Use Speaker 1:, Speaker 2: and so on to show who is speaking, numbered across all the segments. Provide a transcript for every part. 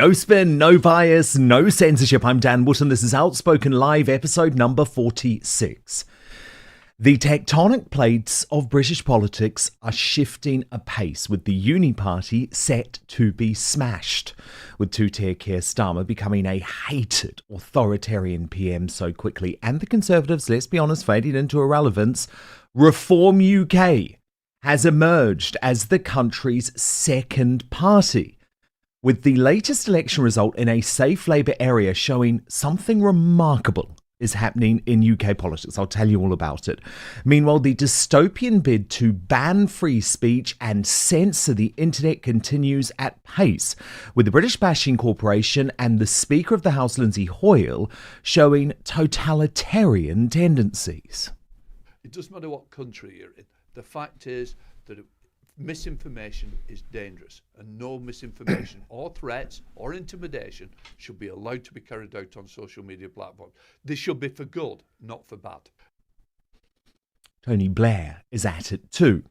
Speaker 1: No spin, no bias, no censorship. I'm Dan Wootton. This is Outspoken Live, episode number 46. The tectonic plates of British politics are shifting apace, with the uniparty set to be smashed, with Two Tier Keir Starmer becoming a hated authoritarian PM so quickly, and the Conservatives, let's be honest, fading into irrelevance. Reform UK has emerged as the country's second party, with the latest election result in a safe Labour area showing something remarkable is happening in UK politics. I'll tell you all about it. Meanwhile, the dystopian bid to ban free speech and censor the internet continues at pace, with the British Bashing Corporation and the Speaker of the House Lindsay Hoyle showing totalitarian tendencies.
Speaker 2: It doesn't matter what country you're in. The fact is that misinformation is dangerous, and no misinformation or threats or intimidation should be allowed to be carried out on social media platforms. This should be for good, not for bad.
Speaker 1: Tony Blair is at it too.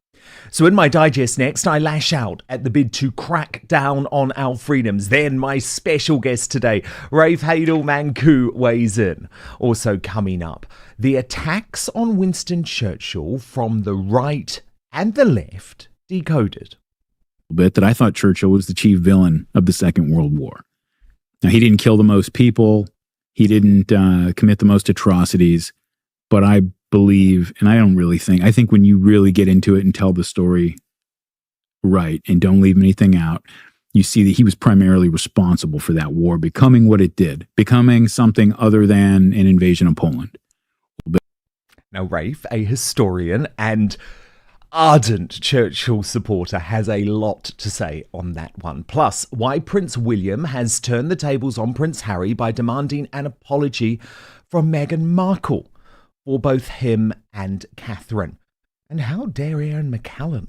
Speaker 1: So in my digest next, I lash out at the bid to crack down on our freedoms. Then my special guest today, Rafe Heydel-Mankoo, weighs in. Also coming up, the attacks on Winston Churchill from the right and the left decoded.
Speaker 3: Bit that I thought Churchill was the chief villain of the Second World War. Now, he didn't kill the most people. He didn't commit the most atrocities. But I believe, and I think when you really get into it and tell the story right and don't leave anything out, you see that he was primarily responsible for that war becoming what it did, becoming something other than an invasion of Poland.
Speaker 1: Now, Rafe, a historian and ardent Churchill supporter, has a lot to say on that one. Plus, why Prince William has turned the tables on Prince Harry by demanding an apology from Meghan Markle for both him and Catherine. And how dare Ian McKellen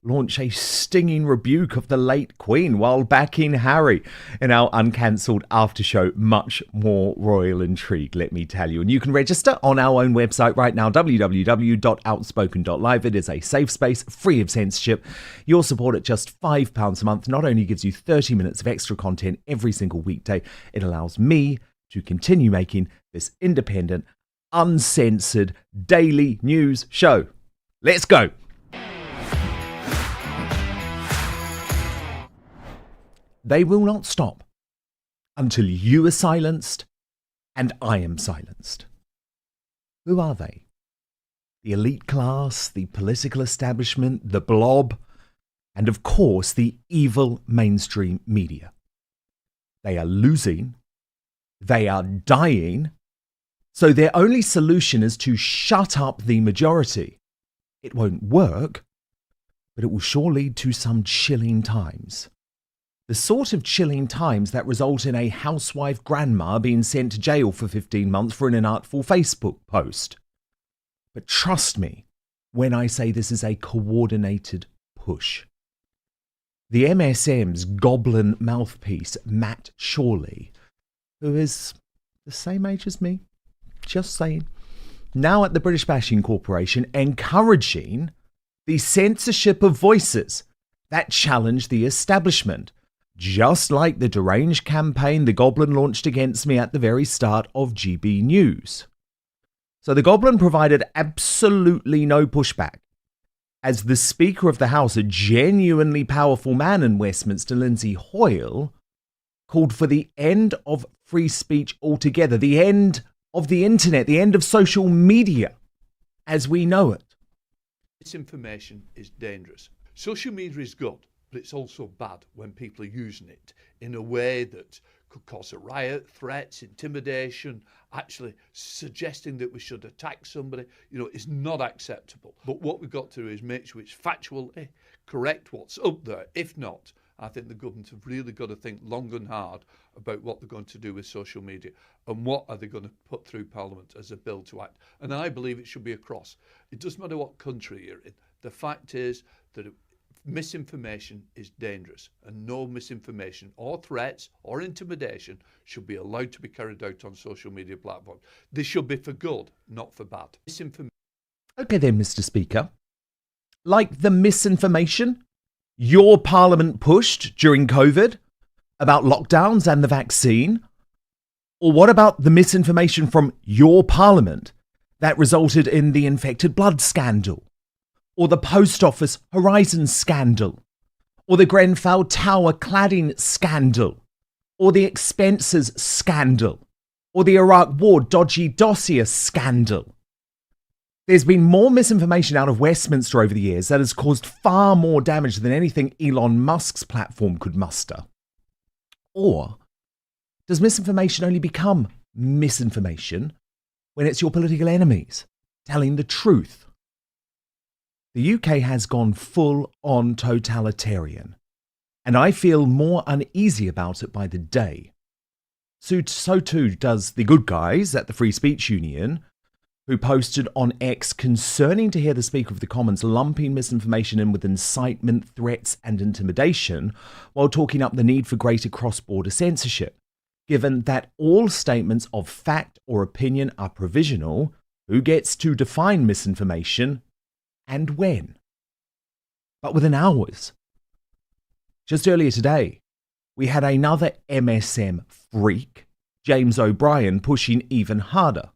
Speaker 1: launch a stinging rebuke of the late Queen while backing Harry in our uncancelled after show. Much more royal intrigue, let me tell you. And you can register on our own website right now, www.outspoken.live. It is a safe space, free of censorship. Your support at just £5 a month not only gives you 30 minutes of extra content every single weekday, it allows me to continue making this independent, uncensored daily news show. Let's go. They will not stop until you are silenced and I am silenced. Who are they? The elite class, the political establishment, the blob, and of course the evil mainstream media. They are losing. They are dying. So their only solution is to shut up the majority. It won't work, but it will sure lead to some chilling times. The sort of chilling times that result in a housewife grandma being sent to jail for 15 months for an inartful Facebook post. But trust me when I say this is a coordinated push. The MSM's goblin mouthpiece, Matt Shawley, who is the same age as me, just saying, now at the British Bashing Corporation, encouraging the censorship of voices that challenge the establishment, just like the deranged campaign the Goblin launched against me at the very start of GB News. So the Goblin provided absolutely no pushback, as the Speaker of the House, a genuinely powerful man in Westminster, Lindsay Hoyle, called for the end of free speech altogether, the end of the internet, the end of social media as we know it.
Speaker 2: Misinformation is dangerous. Social media is good, but it's also bad when people are using it in a way that could cause a riot, threats, intimidation, actually suggesting that we should attack somebody, is not acceptable. But what we've got to do is make sure it's factually correct what's up there. If not, I think the government have really got to think long and hard about what they're going to do with social media and what are they going to put through Parliament as a bill to act. And I believe it should be across. It doesn't matter what country you're in. The fact is that misinformation is dangerous, and no misinformation or threats or intimidation should be allowed to be carried out on social media platforms. This should be for good, not for bad.
Speaker 1: Okay then, Mr. Speaker. Like the misinformation your Parliament pushed during COVID, about lockdowns and the vaccine? Or what about the misinformation from your parliament that resulted in the infected blood scandal? Or the post office Horizon scandal? Or the Grenfell Tower cladding scandal? Or the expenses scandal? Or the Iraq War dodgy dossier scandal? There's been more misinformation out of Westminster over the years that has caused far more damage than anything Elon Musk's platform could muster. Or does misinformation only become misinformation when it's your political enemies telling the truth? The UK has gone full on totalitarian, and I feel more uneasy about it by the day. So too does the good guys at the Free Speech Union, who posted on X concerning to hear the Speaker of the Commons lumping misinformation in with incitement, threats and intimidation while talking up the need for greater cross-border censorship. Given that all statements of fact or opinion are provisional, who gets to define misinformation and when? But within hours. Just earlier today, we had another MSM freak, James O'Brien, pushing even harder.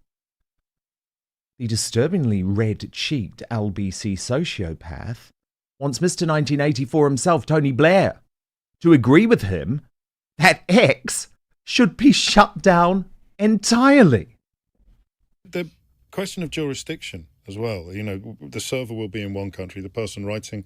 Speaker 1: The disturbingly red-cheeked LBC sociopath wants Mr. 1984 himself, Tony Blair, to agree with him that X should be shut down entirely.
Speaker 4: The question of jurisdiction as well. The server will be in one country, the person writing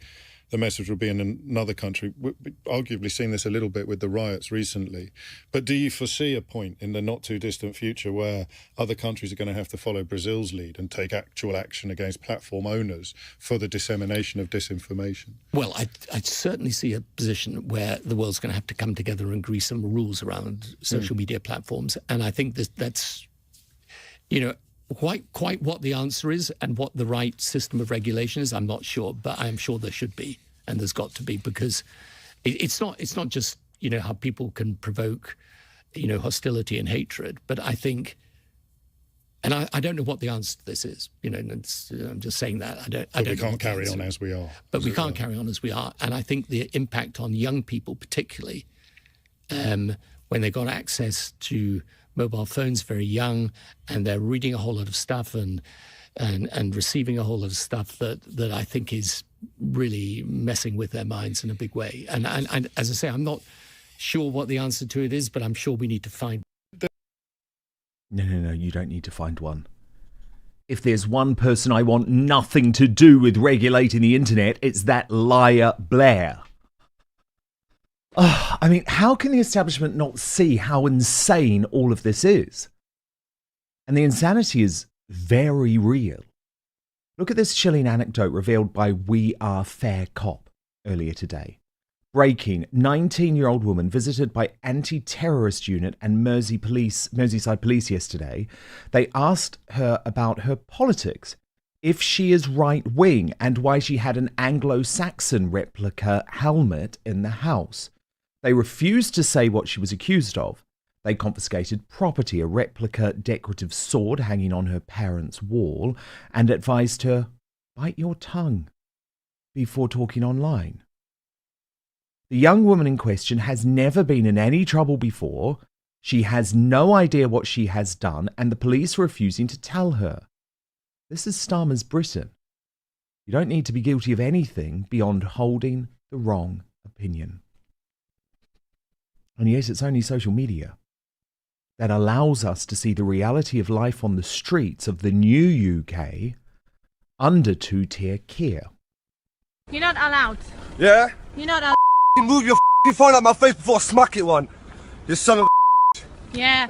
Speaker 4: the message will be in another country. We've arguably seen this a little bit with the riots recently. But do you foresee a point in the not too distant future where other countries are going to have to follow Brazil's lead and take actual action against platform owners for the dissemination of disinformation?
Speaker 5: Well, I'd certainly see a position where the world's going to have to come together and agree some rules around social media platforms. And I think that's, quite what the answer is and what the right system of regulation is, I'm not sure, but I'm sure there should be, and there's got to be, because it's not just how people can provoke hostility and hatred, but I think, and I don't know what the answer to this is. I'm just saying that I don't.
Speaker 4: We can't carry on as we are.
Speaker 5: But we can't carry on as we are, and I think the impact on young people, particularly when they got access to mobile phones very young, and they're reading a whole lot of stuff and receiving a whole lot of stuff that I think is really messing with their minds in a big way. And as I say, I'm not sure what the answer to it is, but I'm sure we need to find.
Speaker 1: No, you don't need to find one. If there's one person I want nothing to do with regulating the internet, it's that liar Blair. How can the establishment not see how insane all of this is? And the insanity is very real. Look at this chilling anecdote revealed by We Are Fair Cop earlier today. Breaking, 19-year-old woman visited by anti-terrorist unit and Merseyside police yesterday. They asked her about her politics, if she is right-wing, and why she had an Anglo-Saxon replica helmet in the house. They refused to say what she was accused of. They confiscated property, a replica decorative sword hanging on her parents' wall, and advised her, bite your tongue before talking online. The young woman in question has never been in any trouble before. She has no idea what she has done, and the police are refusing to tell her. This is Starmer's Britain. You don't need to be guilty of anything beyond holding the wrong opinion. And yes, it's only social media that allows us to see the reality of life on the streets of the new UK under two-tier Keir.
Speaker 6: You're not allowed.
Speaker 7: Yeah?
Speaker 6: You're not allowed.
Speaker 7: Move your phone out my face before I smack it one. You son of
Speaker 6: Yeah.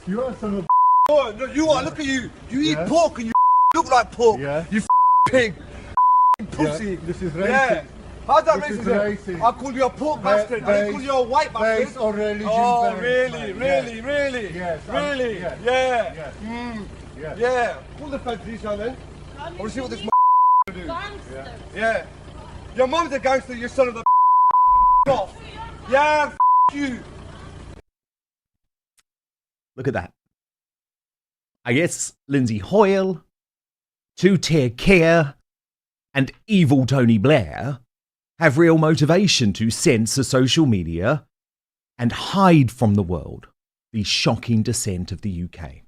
Speaker 7: You are son of Oh, no, you are, look at you. You eat pork and you look like pork.
Speaker 8: Yeah.
Speaker 7: You pig. Pussy.
Speaker 8: Yeah, this is racist.
Speaker 7: Yeah. How's that
Speaker 8: This is
Speaker 7: racist?
Speaker 8: racist.
Speaker 7: I call you a pork bastard. I didn't call you a white bastard.
Speaker 8: Based on religion.
Speaker 7: Oh,
Speaker 8: based,
Speaker 7: really,
Speaker 8: man.
Speaker 7: really, really?
Speaker 8: Yes.
Speaker 7: Really?
Speaker 8: Yes.
Speaker 7: Yeah.
Speaker 8: Yes.
Speaker 7: Yes.
Speaker 8: Yes.
Speaker 7: Yeah. Call the feds, these then. I want to see what this do.
Speaker 6: Gangster.
Speaker 7: Yeah. Your mum's a gangster, you son of a off. Yeah, you.
Speaker 1: Look at that. I guess Lindsay Hoyle, two-tier Keir, and evil Tony Blair have real motivation to censor social media and hide from the world the shocking descent of the UK.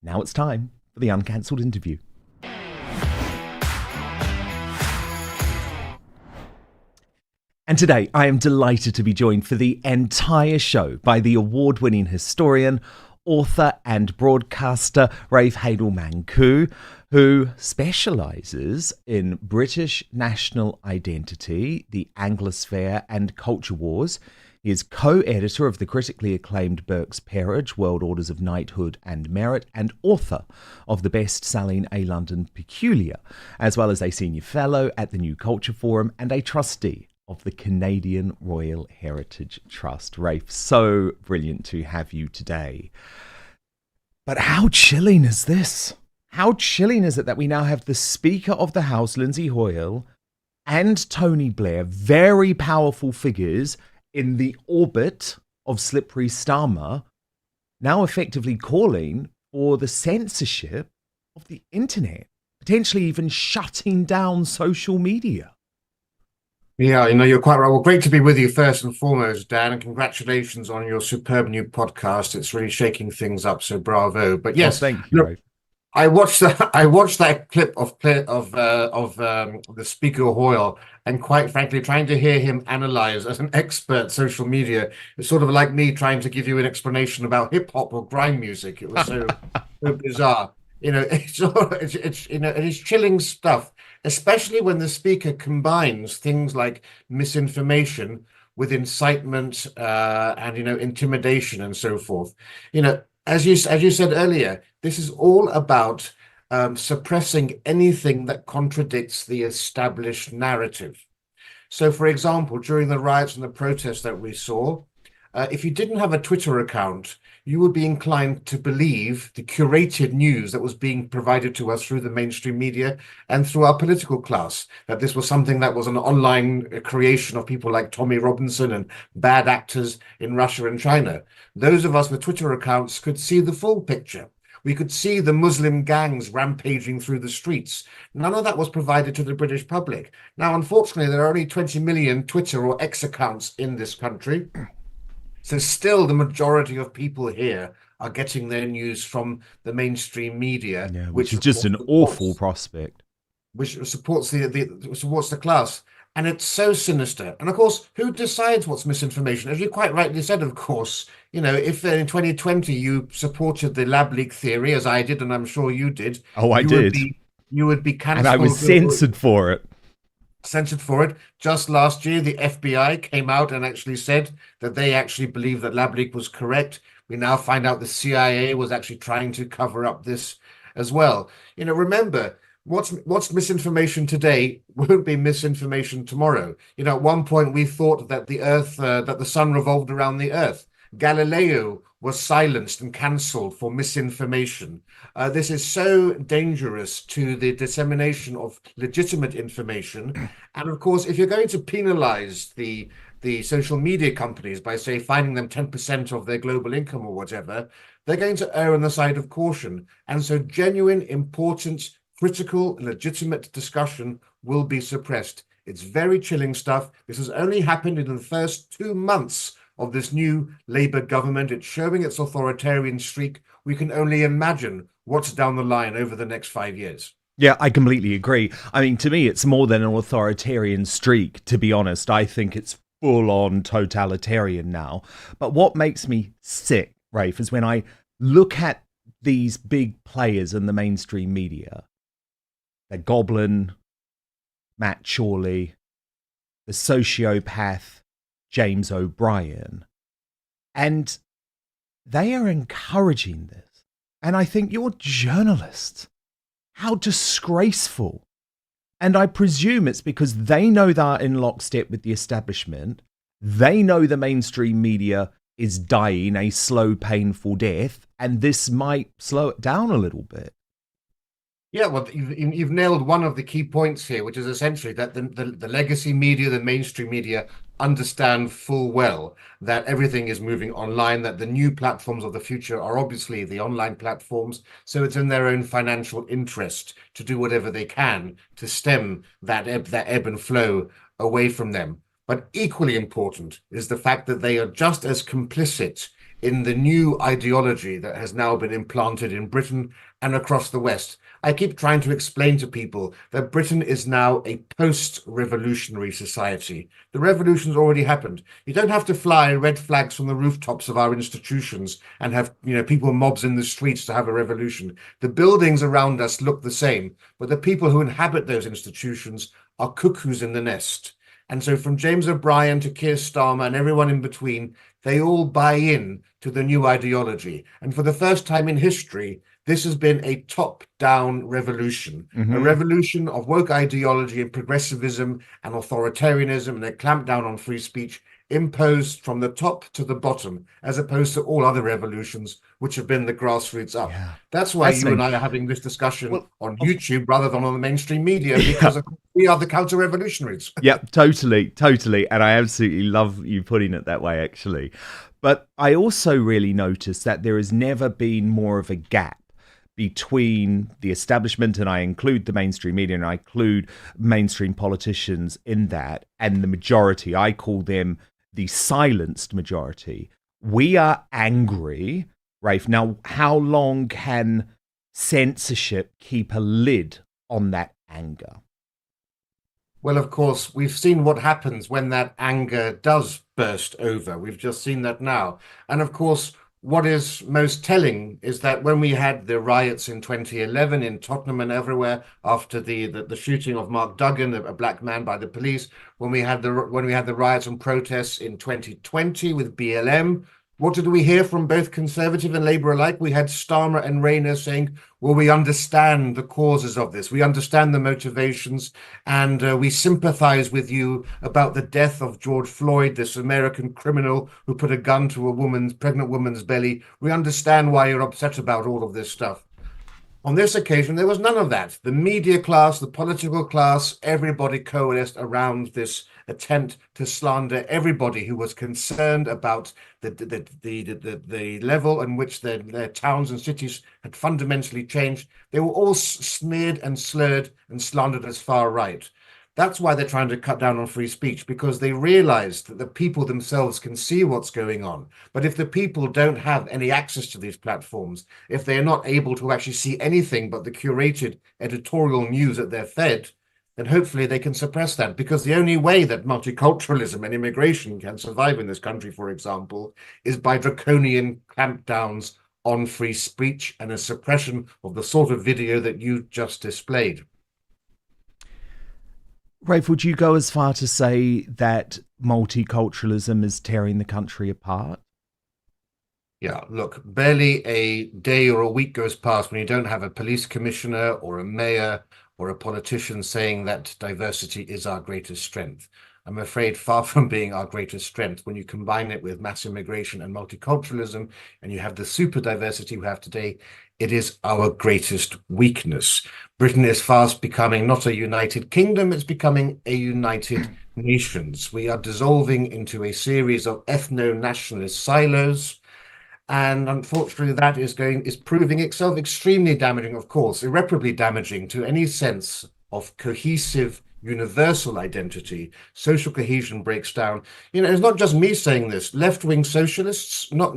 Speaker 1: Now it's time for the uncancelled interview. And today I am delighted to be joined for the entire show by the award-winning historian, author and broadcaster Rafe Heydel-Mankoo, who specialises in British national identity, the Anglosphere and culture wars. He is co-editor of the critically acclaimed Burke's Peerage, World Orders of Knighthood and Merit, and author of the best-selling A London Peculiar, as well as a senior fellow at the New Culture Forum and a trustee of the Canadian Royal Heritage Trust. Rafe, so brilliant to have you today. But how chilling is this? How chilling is it that we now have the Speaker of the House, Lindsay Hoyle, and Tony Blair, very powerful figures in the orbit of slippery Starmer, now effectively calling for the censorship of the internet, potentially even shutting down social media?
Speaker 8: Yeah, you're quite right. Well, great to be with you first and foremost, Dan, and congratulations on your superb new podcast. It's really shaking things up, so bravo. But yes,
Speaker 1: thank you, Rafe.
Speaker 8: I watched that clip of the Speaker Hoyle, and quite frankly, trying to hear him analyze as an expert social media is sort of like me trying to give you an explanation about hip hop or grime music. It was so bizarre. It is chilling stuff, especially when the speaker combines things like misinformation with incitement and intimidation and so forth. As you said earlier, this is all about suppressing anything that contradicts the established narrative. So, for example, during the riots and the protests that we saw, if you didn't have a Twitter account, you would be inclined to believe the curated news that was being provided to us through the mainstream media and through our political class, that this was something that was an online creation of people like Tommy Robinson and bad actors in Russia and China. Those of us with Twitter accounts could see the full picture. We could see the Muslim gangs rampaging through the streets. None of that was provided to the British public. Now, unfortunately, there are only 20 million Twitter or X accounts in this country. So still the majority of people here are getting their news from the mainstream media,
Speaker 1: which is just an awful prospect.
Speaker 8: Which supports the class. And it's so sinister. And of course, who decides what's misinformation? As you quite rightly said, of course, if in 2020 you supported the lab leak theory, as I did, and I'm sure you did.
Speaker 1: Oh, I did.
Speaker 8: You would be cancelled.
Speaker 1: And I was censored for it. Just last year, the FBI came out and actually said that they actually believe that lab leak was correct. We now find out the CIA was actually trying to cover up this as well. Remember, what's misinformation today won't be misinformation tomorrow. At one point we thought that that the sun revolved around the earth. Galileo was silenced and cancelled for misinformation. This is so dangerous to the dissemination of legitimate information. And of course, if you're going to penalize the social media companies by, say, finding them 10% of their global income or whatever, they're going to err on the side of caution. And so genuine, important, critical, legitimate discussion will be suppressed. It's very chilling stuff. This has only happened in the first 2 months of this new Labour government. It's showing its authoritarian streak. We can only imagine what's down the line over the next 5 years. Yeah, I completely agree. I mean, to me, it's more than an authoritarian streak, to be honest. I think it's full-on totalitarian now. But what makes me sick, Rafe, is when I look at these big players in the mainstream media, the Goblin, Matt Chorley, the sociopath, James O'Brien, and they are encouraging this. And I think you're journalists. How disgraceful. And I presume it's because they know they're in lockstep with the establishment. They know the mainstream media is dying a slow, painful death, and this might slow it down a little bit.
Speaker 8: Yeah, well, you've nailed one of the key points here, which is essentially that the legacy media, the mainstream media, understand full well that everything is moving online, that the new platforms of the future are obviously the online platforms. So it's in their own financial interest to do whatever they can to stem that ebb and flow away from them. But equally important is the fact that they are just as complicit in the new ideology that has now been implanted in Britain and across the West. I keep trying to explain to people that Britain is now a post-revolutionary society. The revolution's already happened. You don't have to fly red flags from the rooftops of our institutions and have, people mobs in the streets to have a revolution. The buildings around us look the same, but the people who inhabit those institutions are cuckoos in the nest. And so from James O'Brien to Keir Starmer and everyone in between, they all buy in to the new ideology. And for the first time in history, this has been a top-down revolution, a revolution of woke ideology and progressivism and authoritarianism and a clampdown on free speech imposed from the top to the bottom, as opposed to all other revolutions, which have been the grassroots up. Yeah. That's why you and I are having this discussion on YouTube rather than on the mainstream media, because we are the counter-revolutionaries.
Speaker 1: Yeah, totally. And I absolutely love you putting it that way, actually. But I also really noticed that there has never been more of a gap between the establishment, and I include the mainstream media and I include mainstream politicians in that, and the majority. I call them the silenced majority. We are angry, Rafe. Now, how long can censorship keep a lid on that anger?
Speaker 8: Well, of course, we've seen what happens when that anger does burst over. We've just seen that now. And of course, what is most telling is that when we had the riots in 2011 in Tottenham and everywhere after the shooting of Mark Duggan, a black man, by the police, when we had the riots and protests in 2020 with BLM, what did we hear from both Conservative and Labour alike? We had Starmer and Rayner saying, well, we understand the causes of this. We understand the motivations, and we sympathise with you about the death of George Floyd, this American criminal who put a gun to a pregnant woman's belly. We understand why you're upset about all of this stuff. On this occasion, there was none of that. The media class, the political class, everybody coalesced around this attempt to slander everybody who was concerned about the level in which their towns and cities had fundamentally changed. They were all smeared and slurred and slandered as far right. That's why they're trying to cut down on free speech, because they realize that the people themselves can see what's going on. But if the people don't have any access to these platforms, if they're not able to actually see anything but the curated editorial news that they're fed, then hopefully they can suppress that. Because the only way that multiculturalism and immigration can survive in this country, for example, is by draconian clampdowns on free speech and a suppression of the sort of video that you just displayed.
Speaker 1: Rafe, would you go as far to say that multiculturalism is tearing the country apart?
Speaker 8: Yeah, look, barely a day or a week goes past when you don't have a police commissioner or a mayor or a politician saying that diversity is our greatest strength. I'm afraid far from being our greatest strength, when you combine it with mass immigration and multiculturalism, and you have the super diversity we have today, it is our greatest weakness. Britain is fast becoming not a united kingdom, it's becoming a united nations. We are dissolving into a series of ethno-nationalist silos. And unfortunately, that is proving itself extremely damaging, of course, irreparably damaging to any sense of cohesive universal identity. Social cohesion breaks down. It's not just me saying this. Left-wing socialists, not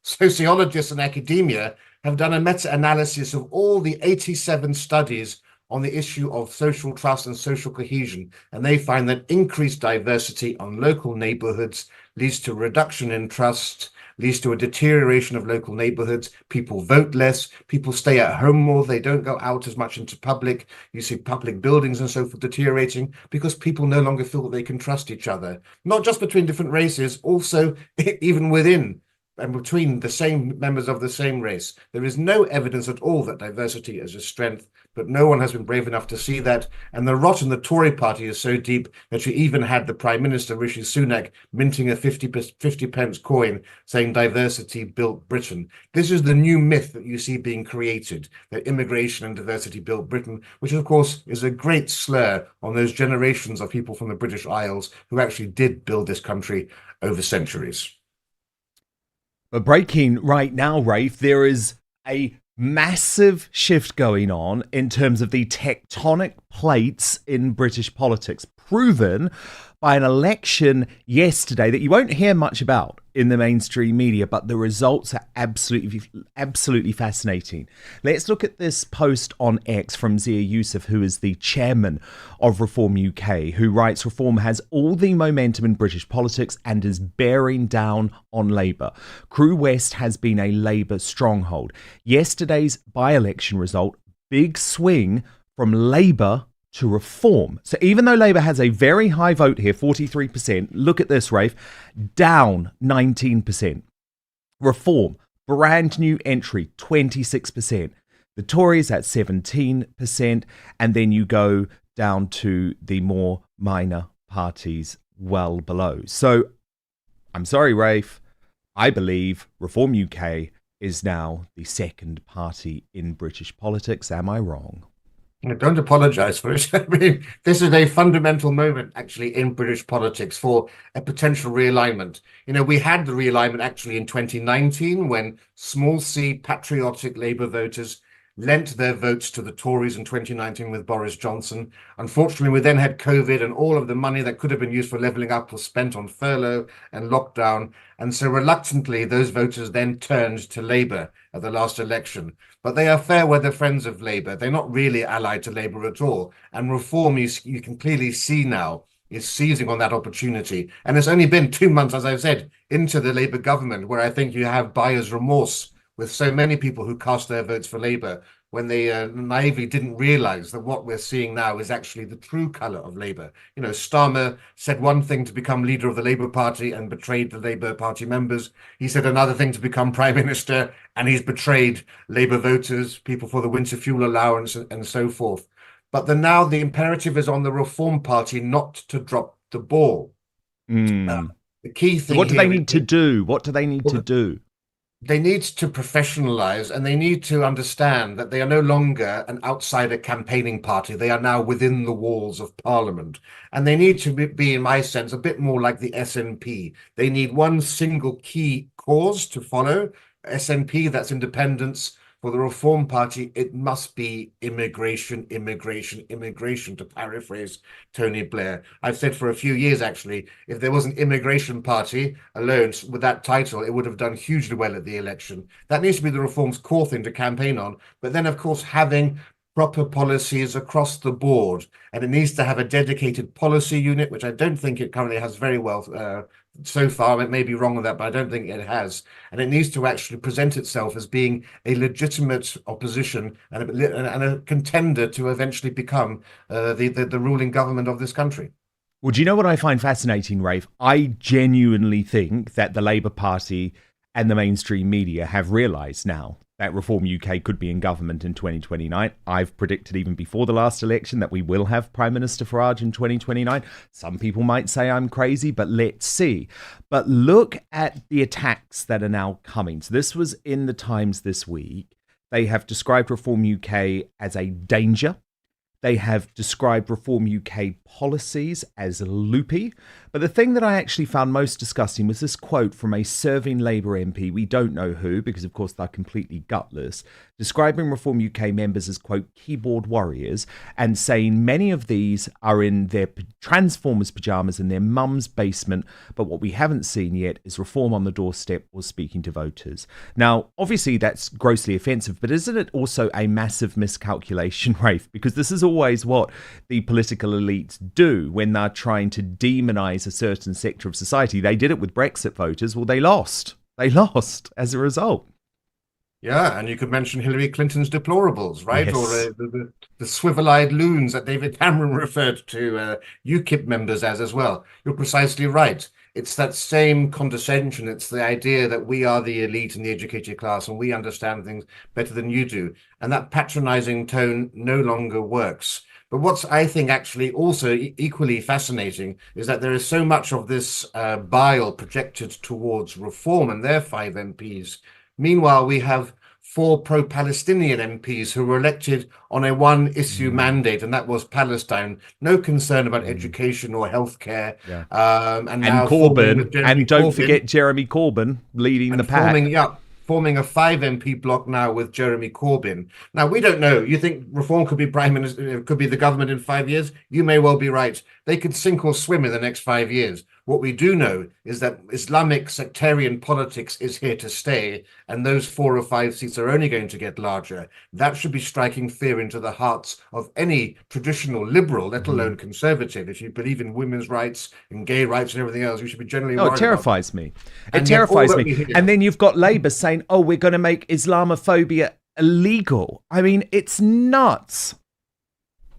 Speaker 8: sociologists and academia, have done a meta-analysis of all the 87 studies on the issue of social trust and social cohesion. And they find that increased diversity on local neighborhoods leads to a reduction in trust, leads to a deterioration of local neighborhoods. People vote less, people stay at home more, they don't go out as much into public. You see public buildings and so forth deteriorating because people no longer feel that they can trust each other. Not just between different races, also even within and between the same members of the same race. There is no evidence at all that diversity is a strength, but no one has been brave enough to see that. And the rot in the Tory party is so deep that you even had the Prime Minister, Rishi Sunak, minting a 50 pence coin saying diversity built Britain. This is the new myth that you see being created, that immigration and diversity built Britain, which of course is a great slur on those generations of people from the British Isles who actually did build this country over centuries.
Speaker 1: But breaking right now, Rafe, there is a massive shift going on in terms of the tectonic plates in British politics. proven by an election yesterday that you won't hear much about in the mainstream media, but the results are absolutely fascinating. Let's look at this post on X from Zia Youssef, who is the chairman of Reform UK, who writes, Reform has all the momentum in British politics and is bearing down on Labour. Crewe West has been a Labour stronghold. Yesterday's by-election result, big swing from Labour to Reform. So even though Labour has a very high vote here, 43%, look at this, Rafe, down 19%. Reform, brand new entry, 26%. The Tories at 17%. And then you go down to the more minor parties well below. So I'm sorry, Rafe, I believe Reform UK is now the second party in British politics. Am I wrong?
Speaker 8: Don't apologise for it. I mean, this is a fundamental moment, actually, in British politics for a potential realignment. You know, we had the realignment actually in 2019 when small c patriotic Labour voters lent their votes to the Tories in 2019 with Boris Johnson. Unfortunately, we then had COVID and all of the money that could have been used for levelling up was spent on furlough and lockdown. And so reluctantly, those voters then turned to Labour at the last election. But they are fair weather friends of Labour. They're not really allied to Labour at all. And Reform, you can clearly see now, is seizing on that opportunity. And it's only been 2 months, as I've said, into the Labour government, where I think you have buyer's remorse with so many people who cast their votes for Labour when they naively didn't realise that what we're seeing now is actually the true colour of Labour. You know, Starmer said one thing to become leader of the Labour Party and betrayed the Labour Party members. He said another thing to become Prime Minister and he's betrayed Labour voters, people for the winter fuel allowance and so forth. But now the imperative is on the Reform Party not to drop the ball. The key thing.
Speaker 1: What do they need to do? What do they need to do?
Speaker 8: They need to professionalize and they need to understand that they are no longer an outsider campaigning party. They are now within the walls of Parliament. And they need to be, in my sense, a bit more like the SNP. They need one single key cause to follow. SNP, that's independence. For the Reform Party, it must be immigration, immigration, immigration, to paraphrase Tony Blair. I've said for a few years, actually, if there was an immigration party alone with that title, it would have done hugely well at the election. That needs to be the Reform's core thing to campaign on. But then, of course, having proper policies across the board. And it needs to have a dedicated policy unit, which I don't think it currently has very well so far. It may be wrong on that, but I don't think it has. And it needs to actually present itself as being a legitimate opposition and a contender to eventually become the ruling government of this country.
Speaker 1: Well, do you know what I find fascinating, Rafe? I genuinely think that the Labour Party and the mainstream media have realised now that Reform UK could be in government in 2029. I've predicted even before the last election that we will have Prime Minister Farage in 2029. Some people might say I'm crazy, but let's see. But look at the attacks that are now coming. So this was in the Times this week. They have described Reform UK as a danger. They have described Reform UK policies as loopy. But the thing that I actually found most disgusting was this quote from a serving Labour MP, we don't know who, because of course they're completely gutless, describing Reform UK members as, quote, keyboard warriors, and saying many of these are in their Transformers pyjamas in their mum's basement, but what we haven't seen yet is Reform on the doorstep or speaking to voters. Now, obviously that's grossly offensive, but isn't it also a massive miscalculation, Rafe? Because this is always what the political elites do when they're trying to demonise a certain sector of society. They did it with Brexit voters. Well, they lost. They lost as a result.
Speaker 8: Yeah, and you could mention Hillary Clinton's deplorables, right?
Speaker 1: Yes.
Speaker 8: Or the swivel-eyed loons that David Cameron referred to UKIP members as well. You're precisely right. It's that same condescension. It's the idea that we are the elite and the educated class and we understand things better than you do. And that patronizing tone no longer works. But what's, I think, actually also equally fascinating is that there is so much of this bile projected towards Reform and their 5 MPs. Meanwhile, we have 4 pro-Palestinian MPs who were elected on a one-issue mandate, and that was Palestine. No concern about education or healthcare.
Speaker 1: Yeah.
Speaker 8: And now
Speaker 1: Corbyn, and don't forget Jeremy Corbyn leading the pack.
Speaker 8: forming a 5 MP bloc now with Jeremy Corbyn. Now, we don't know. You think Reform could be Prime Minister, could be the government in 5 years? You may well be right. They could sink or swim in the next 5 years. What we do know is that Islamic sectarian politics is here to stay, and those 4 or 5 seats are only going to get larger. That should be striking fear into the hearts of any traditional liberal, let alone conservative. If you believe in women's rights and gay rights and everything else, you should be generally worried
Speaker 1: it terrifies
Speaker 8: about.
Speaker 1: me. It
Speaker 8: And yet
Speaker 1: terrifies
Speaker 8: all that
Speaker 1: me.
Speaker 8: we hear-
Speaker 1: And then you've got Labour saying, oh, we're going to make Islamophobia illegal. I mean, it's nuts.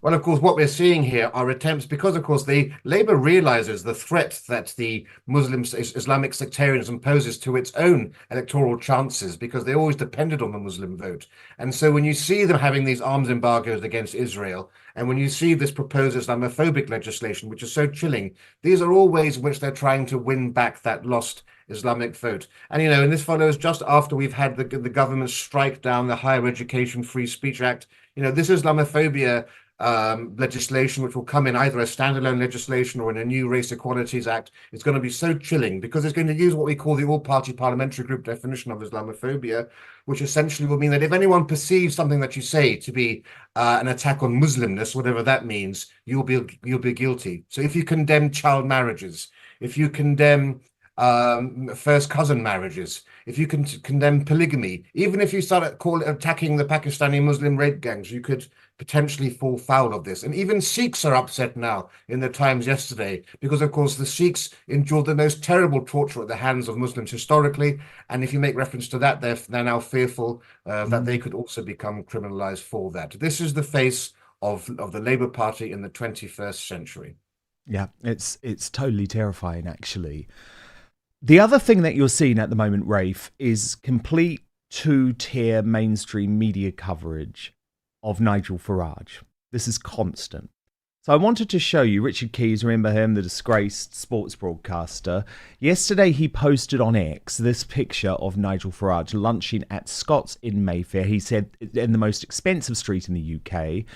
Speaker 8: Well, of course, what we're seeing here are attempts, because, of course, Labour realizes the threat that the Islamic sectarianism poses to its own electoral chances, because they always depended on the Muslim vote. And so when you see them having these arms embargoes against Israel, and when you see this proposed Islamophobic legislation, which is so chilling, these are all ways in which they're trying to win back that lost Islamic vote. And, and this follows just after we've had the government strike down the Higher Education Free Speech Act. This Islamophobia legislation, which will come in either a standalone legislation or in a new Race Equalities Act, is going to be so chilling, because it's going to use what we call the all-party parliamentary group definition of Islamophobia, which essentially will mean that if anyone perceives something that you say to be an attack on Muslimness, whatever that means, you'll be guilty. So if you condemn child marriages, if you condemn first cousin marriages, if you can condemn polygamy, even if you start attacking the Pakistani Muslim rape gangs, you could potentially fall foul of this. And even Sikhs are upset now in the Times yesterday, because, of course, the Sikhs endured the most terrible torture at the hands of Muslims historically. And if you make reference to that, they're now fearful that they could also become criminalized for that. This is the face of the Labour Party in the 21st century.
Speaker 1: Yeah, it's totally terrifying, actually. The other thing that you're seeing at the moment, Rafe, is complete two-tier mainstream media coverage of Nigel Farage. This is constant. So I wanted to show you Richard Keys, remember him, the disgraced sports broadcaster. Yesterday he posted on X this picture of Nigel Farage lunching at Scott's in Mayfair. He said in the most expensive street in the UK.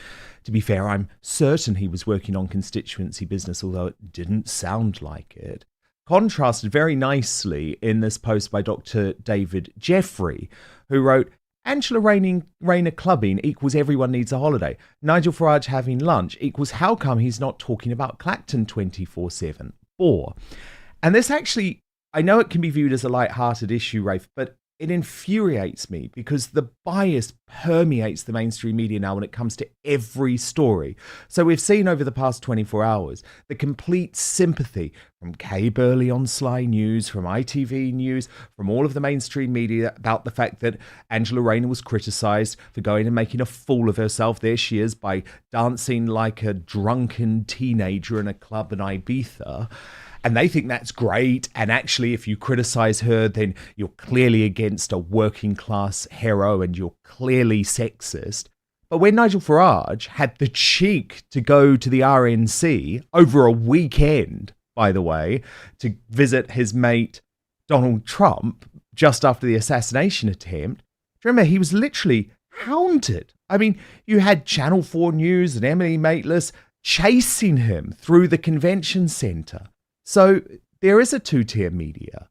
Speaker 1: To be fair, I'm certain he was working on constituency business, although it didn't sound like it. Contrasted very nicely in this post by Dr. David Jeffrey, who wrote, Angela Rayner clubbing equals everyone needs a holiday. Nigel Farage having lunch equals how come he's not talking about Clacton 24/7? Or, and this actually, I know it can be viewed as a light-hearted issue, Rafe, but it infuriates me because the bias permeates the mainstream media now when it comes to every story. So we've seen over the past 24 hours the complete sympathy from Kay Burley on Sly News, from ITV News, from all of the mainstream media about the fact that Angela Rayner was criticised for going and making a fool of herself. There she is, by dancing like a drunken teenager in a club in Ibiza. And they think that's great. And actually, if you criticise her, then you're clearly against a working class hero and you're clearly sexist. But when Nigel Farage had the cheek to go to the RNC over a weekend, by the way, to visit his mate Donald Trump just after the assassination attempt, do you remember he was literally hounded? I mean, you had Channel 4 News and Emily Maitlis chasing him through the convention centre. So there is a two-tier media.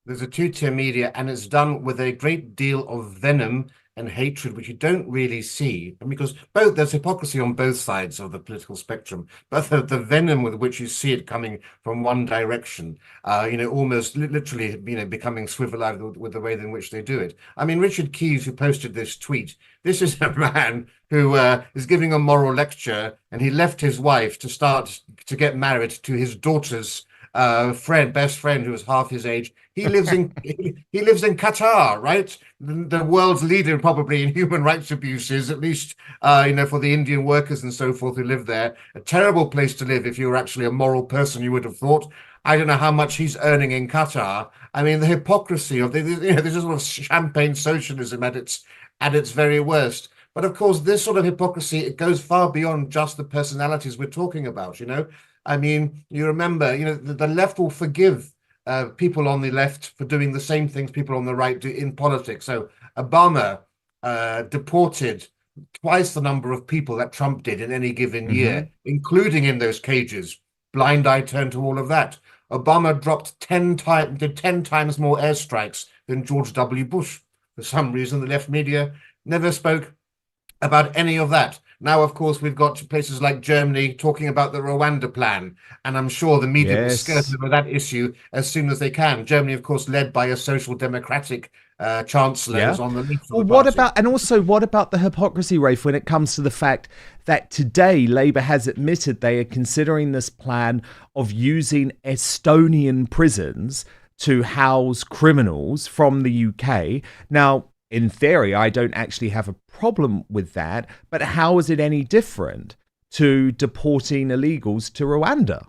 Speaker 8: There's a two-tier media, and it's done with a great deal of venom and hatred, which you don't really see. And because there's hypocrisy on both sides of the political spectrum, but the venom with which you see it coming from one direction, almost literally, becoming swivel-eyed with the way in which they do it. I mean, Richard Keys, who posted this tweet, this is a man who is giving a moral lecture, and he left his wife to get married to his daughter's best friend, who was half his age. He lives in Qatar, right? The world's leader probably in human rights abuses, at least for the Indian workers and so forth who live there. A terrible place to live if you were actually a moral person, you would have thought. I don't know how much he's earning in Qatar. I mean, the hypocrisy of this is sort of champagne socialism at its very worst. But of course, this sort of hypocrisy, it goes far beyond just the personalities we're talking about, I mean, you remember, the left will forgive people on the left for doing the same things people on the right do in politics. So Obama deported twice the number of people that Trump did in any given year, including in those cages. Blind eye turned to all of that. Obama did 10 times more airstrikes than George W. Bush. For some reason, the left media never spoke about any of that. Now, of course, we've got places like Germany talking about the Rwanda plan, and I'm sure the media will skirt over that issue as soon as they can. Germany, of course, led by a social democratic chancellor who's on the left.
Speaker 1: Well, what about the hypocrisy, Rafe, when it comes to the fact that today Labour has admitted they are considering this plan of using Estonian prisons to house criminals from the UK? Now, in theory, I don't actually have a problem with that, but how is it any different to deporting illegals to Rwanda?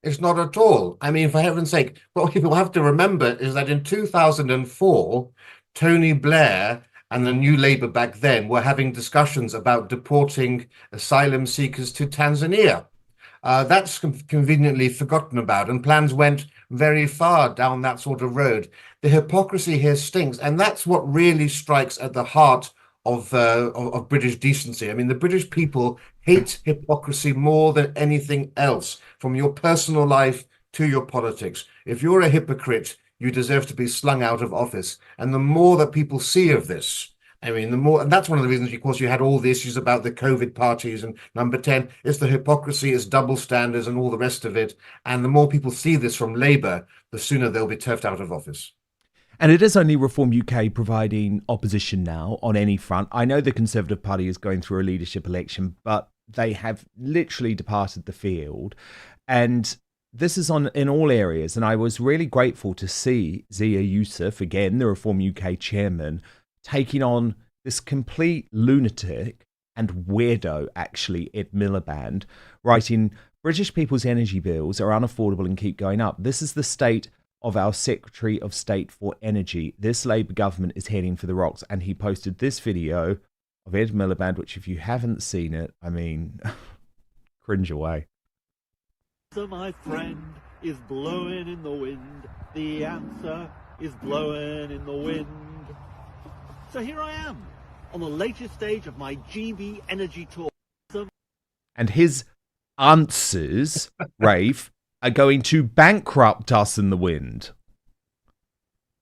Speaker 8: It's not at all. I mean, for heaven's sake, what people have to remember is that in 2004, Tony Blair and the New Labour back then were having discussions about deporting asylum seekers to Tanzania. That's conveniently forgotten about, and plans went very far down that sort of road. The hypocrisy here stinks, and that's what really strikes at the heart of British decency. I mean, the British people hate hypocrisy more than anything else, from your personal life to your politics. If you're a hypocrite, you deserve to be slung out of office. And the more that people see of this, I mean, the more, and that's one of the reasons, of course, you had all the issues about the COVID parties, and number 10 is the hypocrisy, is double standards and all the rest of it. And the more people see this from Labour, the sooner they'll be turfed out of office.
Speaker 1: And it is only Reform UK providing opposition now on any front. I know the Conservative Party is going through a leadership election, but they have literally departed the field. And this is in all areas. And I was really grateful to see Zia Youssef, again, the Reform UK chairman, taking on this complete lunatic and weirdo, actually, Ed Miliband, writing, "British people's energy bills are unaffordable and keep going up. This is the state of our Secretary of State for Energy. This Labour government is heading for the rocks." And he posted this video of Ed Miliband, which if you haven't seen it, I mean, cringe away.
Speaker 9: So my friend is blowing in the wind. The answer is blowing in the wind. So here I am on the latest stage of my GB Energy Tour.
Speaker 1: And his answers, Rafe, are going to bankrupt us in the wind.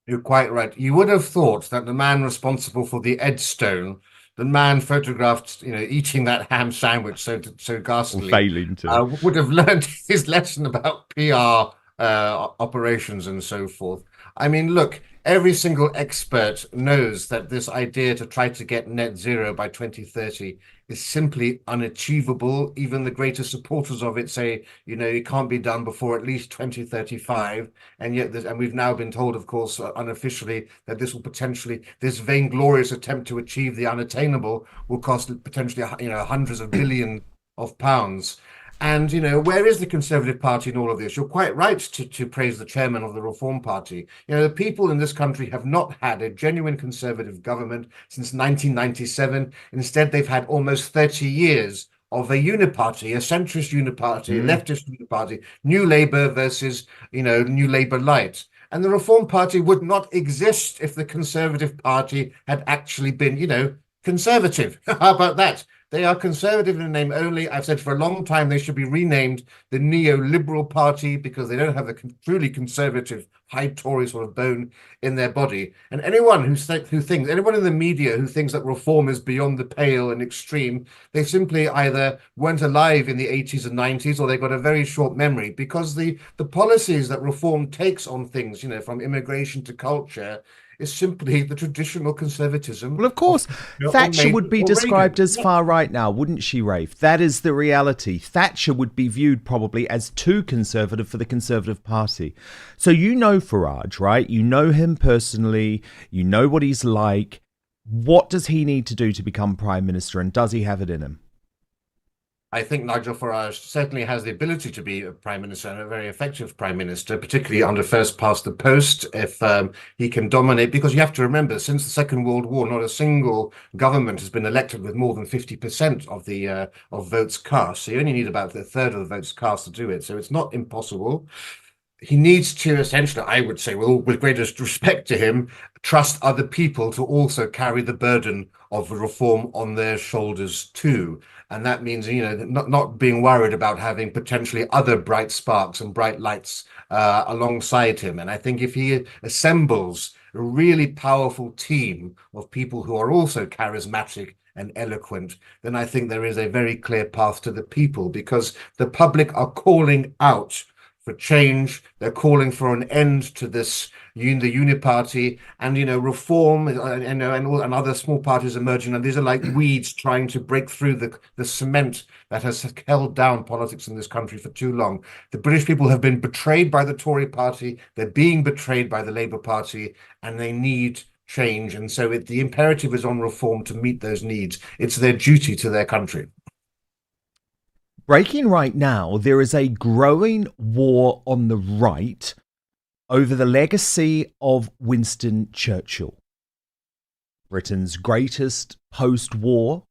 Speaker 8: You're quite right. You would have thought that the man responsible for the Edstone, the man photographed, eating that ham sandwich so ghastly,
Speaker 1: or failing to,
Speaker 8: would have learned his lesson about PR operations and so forth. I mean, look, every single expert knows that this idea to try to get net zero by 2030 is simply unachievable. Even the greatest supporters of it say, it can't be done before at least 2035. And yet, and we've now been told, of course, unofficially, that this will potentially, this vainglorious attempt to achieve the unattainable will cost potentially, hundreds of billions of pounds. And, where is the Conservative Party in all of this? You're quite right to praise the chairman of the Reform Party. The people in this country have not had a genuine Conservative government since 1997. Instead, they've had almost 30 years of a uniparty, a centrist uniparty, a leftist uniparty, New Labour versus, New Labour Light. And the Reform Party would not exist if the Conservative Party had actually been, conservative. How about that? They are conservative in name only. I've said for a long time they should be renamed the Neoliberal Party because they don't have a truly conservative, high Tory sort of bone in their body. And anyone anyone in the media who thinks that reform is beyond the pale and extreme, they simply either weren't alive in the 80s and 90s or they've got a very short memory, because the policies that reform takes on things, from immigration to culture, is simply the traditional conservatism.
Speaker 1: Well, of course, Thatcher would be described as far right now, wouldn't she, Rafe? That is the reality. Thatcher would be viewed probably as too conservative for the Conservative Party. So Farage, right? You know him personally. You know what he's like. What does he need to do to become Prime Minister, and does he have it in him?
Speaker 8: I think Nigel Farage certainly has the ability to be a prime minister, and a very effective prime minister, particularly under first past the post, if he can dominate. Because you have to remember, since the Second World War, not a single government has been elected with more than 50% of the of votes cast. So you only need about a third of the votes cast to do it. So it's not impossible. He needs to essentially, I would say, with greatest respect to him, trust other people to also carry the burden of reform on their shoulders too. And that means, not being worried about having potentially other bright sparks and bright lights alongside him. And I think if he assembles a really powerful team of people who are also charismatic and eloquent, then I think there is a very clear path to the people, because the public are calling out for change. They're calling for an end to this the uniparty and reform and other small parties emerging, and these are like weeds trying to break through the cement that has held down politics in this country for too long. The British people have been betrayed by the Tory party. They're being betrayed by the Labour Party, and they need change. And so the imperative is on reform to meet those needs. It's their duty to their country.
Speaker 1: Breaking right now, there is a growing war on the right over the legacy of Winston Churchill, Britain's greatest Prime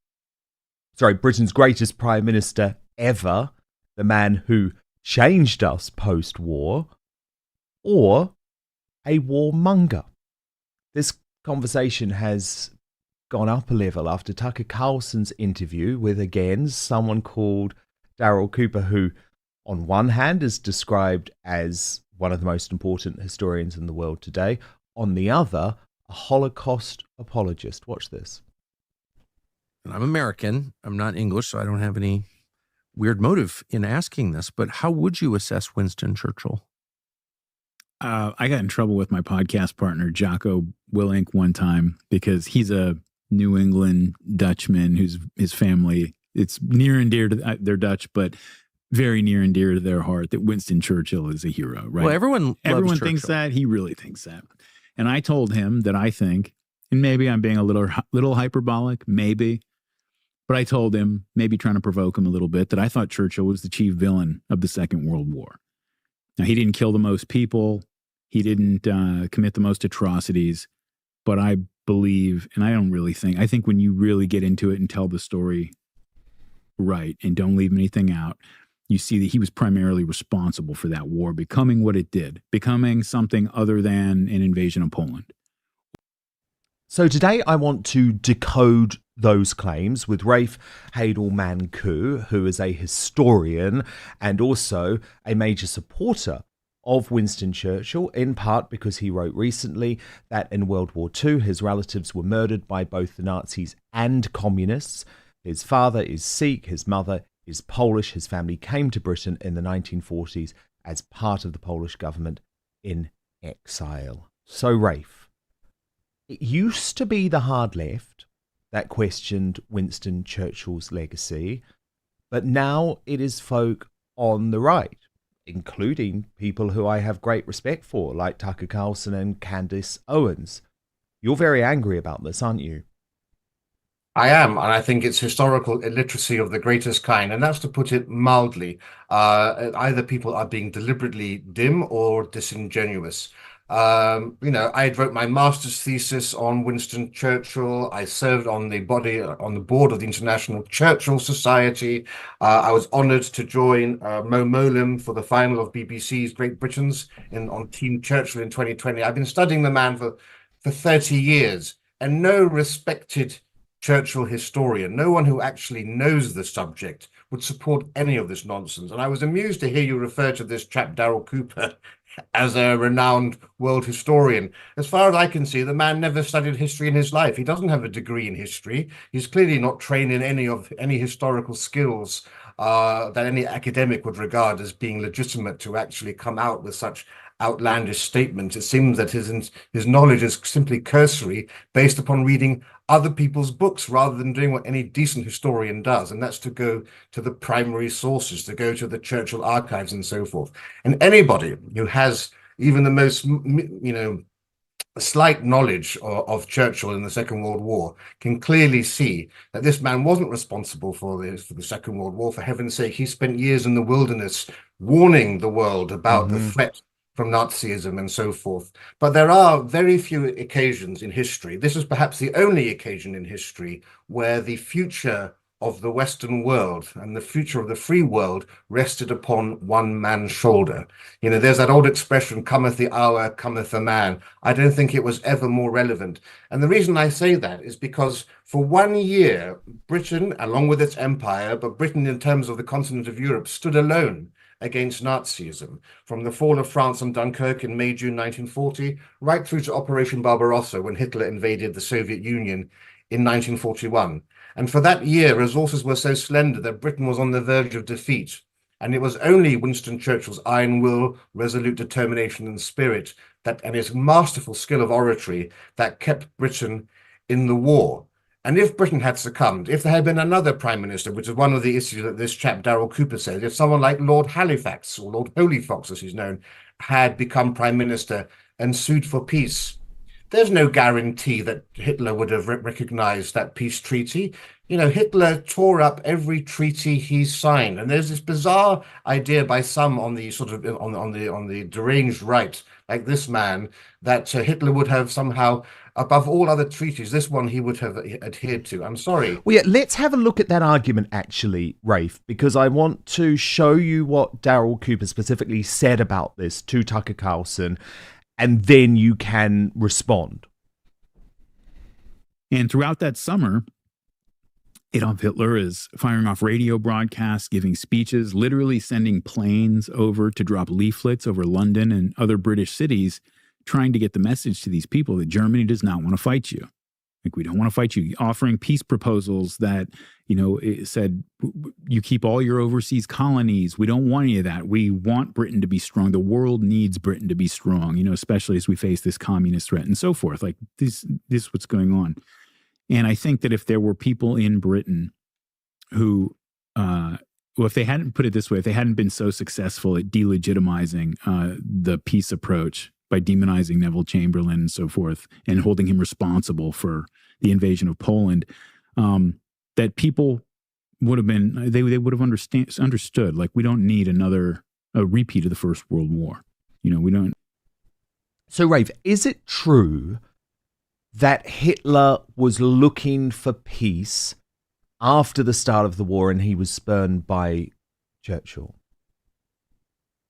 Speaker 1: Minister ever, the man who changed us post-war, or a warmonger. This conversation has gone up a level after Tucker Carlson's interview with, again, someone called Daryl Cooper, who on one hand is described as one of the most important historians in the world today, on the other, a Holocaust apologist. Watch this.
Speaker 10: I'm American. I'm not English, so I don't have any weird motive in asking this, but how would you assess Winston Churchill?
Speaker 3: I got in trouble with my podcast partner, Jocko Willink, one time because he's a New England Dutchman whose his family, it's near and dear to, they're Dutch, but very near and dear to their heart that Winston Churchill is a hero, right?
Speaker 10: Well, everyone
Speaker 3: thinks that. He really thinks that. And I told him that I think, and maybe I'm being a little hyperbolic, maybe, but I told him, maybe trying to provoke him a little bit, that I thought Churchill was the chief villain of the Second World War. Now, he didn't kill the most people. He didn't commit the most atrocities. But I believe, and I think when you really get into it and tell the story right and don't leave anything out, you see that he was primarily responsible for that war becoming what it did, becoming something other than an invasion of Poland.
Speaker 1: So today I want to decode those claims with Rafe Heydel-Mankoo, who is a historian and also a major supporter of Winston Churchill, in part because he wrote recently that in World War II, his relatives were murdered by both the Nazis and communists. His father is Sikh, his mother is Polish. His family came to Britain in the 1940s as part of the Polish government in exile. So, Rafe, it used to be the hard left that questioned Winston Churchill's legacy, but now it is folk on the right, including people who I have great respect for, like Tucker Carlson and Candace Owens. You're very angry about this, aren't you?
Speaker 8: I am, and I think it's historical illiteracy of the greatest kind, and that's to put it mildly. Either people are being deliberately dim or disingenuous. I wrote my master's thesis on Winston Churchill. I served on the board of the International Churchill Society. I was honoured to join Mo Molim for the final of BBC's Great Britain's on Team Churchill in 2020. I've been studying the man for 30 years, and no respected Churchill historian, no one who actually knows the subject, would support any of this nonsense. And I was amused to hear you refer to this chap, Daryl Cooper, as a renowned world historian. As far as I can see, the man never studied history in his life. He doesn't have a degree in history. He's clearly not trained in any historical skills that any academic would regard as being legitimate to actually come out with such outlandish statements. It seems that his knowledge is simply cursory, based upon reading other people's books rather than doing what any decent historian does, and that's to go to the primary sources, to go to the Churchill archives and so forth. And anybody who has even the most, slight knowledge of Churchill in the Second World War can clearly see that this man wasn't responsible for the Second World War. For heaven's sake, he spent years in the wilderness warning the world about the threat from Nazism and so forth. But there are very few occasions in history, this is perhaps the only occasion in history, where the future of the Western world and the future of the free world rested upon one man's shoulder. There's that old expression, cometh the hour, cometh the man. I don't think it was ever more relevant. And the reason I say that is because for 1 year, Britain, along with its empire, but Britain in terms of the continent of Europe, stood alone against Nazism, from the fall of France and Dunkirk in May, June 1940, right through to Operation Barbarossa when Hitler invaded the Soviet Union in 1941. And for that year, resources were so slender that Britain was on the verge of defeat. And it was only Winston Churchill's iron will, resolute determination and spirit, and his masterful skill of oratory that kept Britain in the war. And if Britain had succumbed, if there had been another prime minister, which is one of the issues that this chap Daryl Cooper says, if someone like Lord Halifax, or Lord Holyfox as he's known, had become prime minister and sued for peace, there's no guarantee that Hitler would have recognized that peace treaty. You know, Hitler tore up every treaty he signed, and there's this bizarre idea by some on the sort of on the deranged right, like this man, that Hitler would have somehow, above all other treaties, this one he would have adhered to. I'm sorry.
Speaker 1: Well, yeah, let's have a look at that argument, actually, Rafe, because I want to show you what Daryl Cooper specifically said about this to Tucker Carlson, and then you can respond.
Speaker 3: And throughout that summer, Adolf Hitler is firing off radio broadcasts, giving speeches, literally sending planes over to drop leaflets over London and other British cities, trying to get the message to these people that Germany does not want to fight you. Like, we don't want to fight you. Offering peace proposals that, you know, it said, you keep all your overseas colonies. We don't want any of that. We want Britain to be strong. The world needs Britain to be strong, you know, especially as we face this communist threat and so forth. Like, this is what's going on. And I think that if there were people in Britain who, well, if they hadn't, put it this way, if they hadn't been so successful at delegitimizing the peace approach by demonizing Neville Chamberlain and so forth, and holding him responsible for the invasion of Poland, that people would have been, they would have understood, like, we don't need a repeat of the First World War. You know, we don't.
Speaker 1: So, Rafe, is it true that Hitler was looking for peace after the start of the war and he was spurned by Churchill?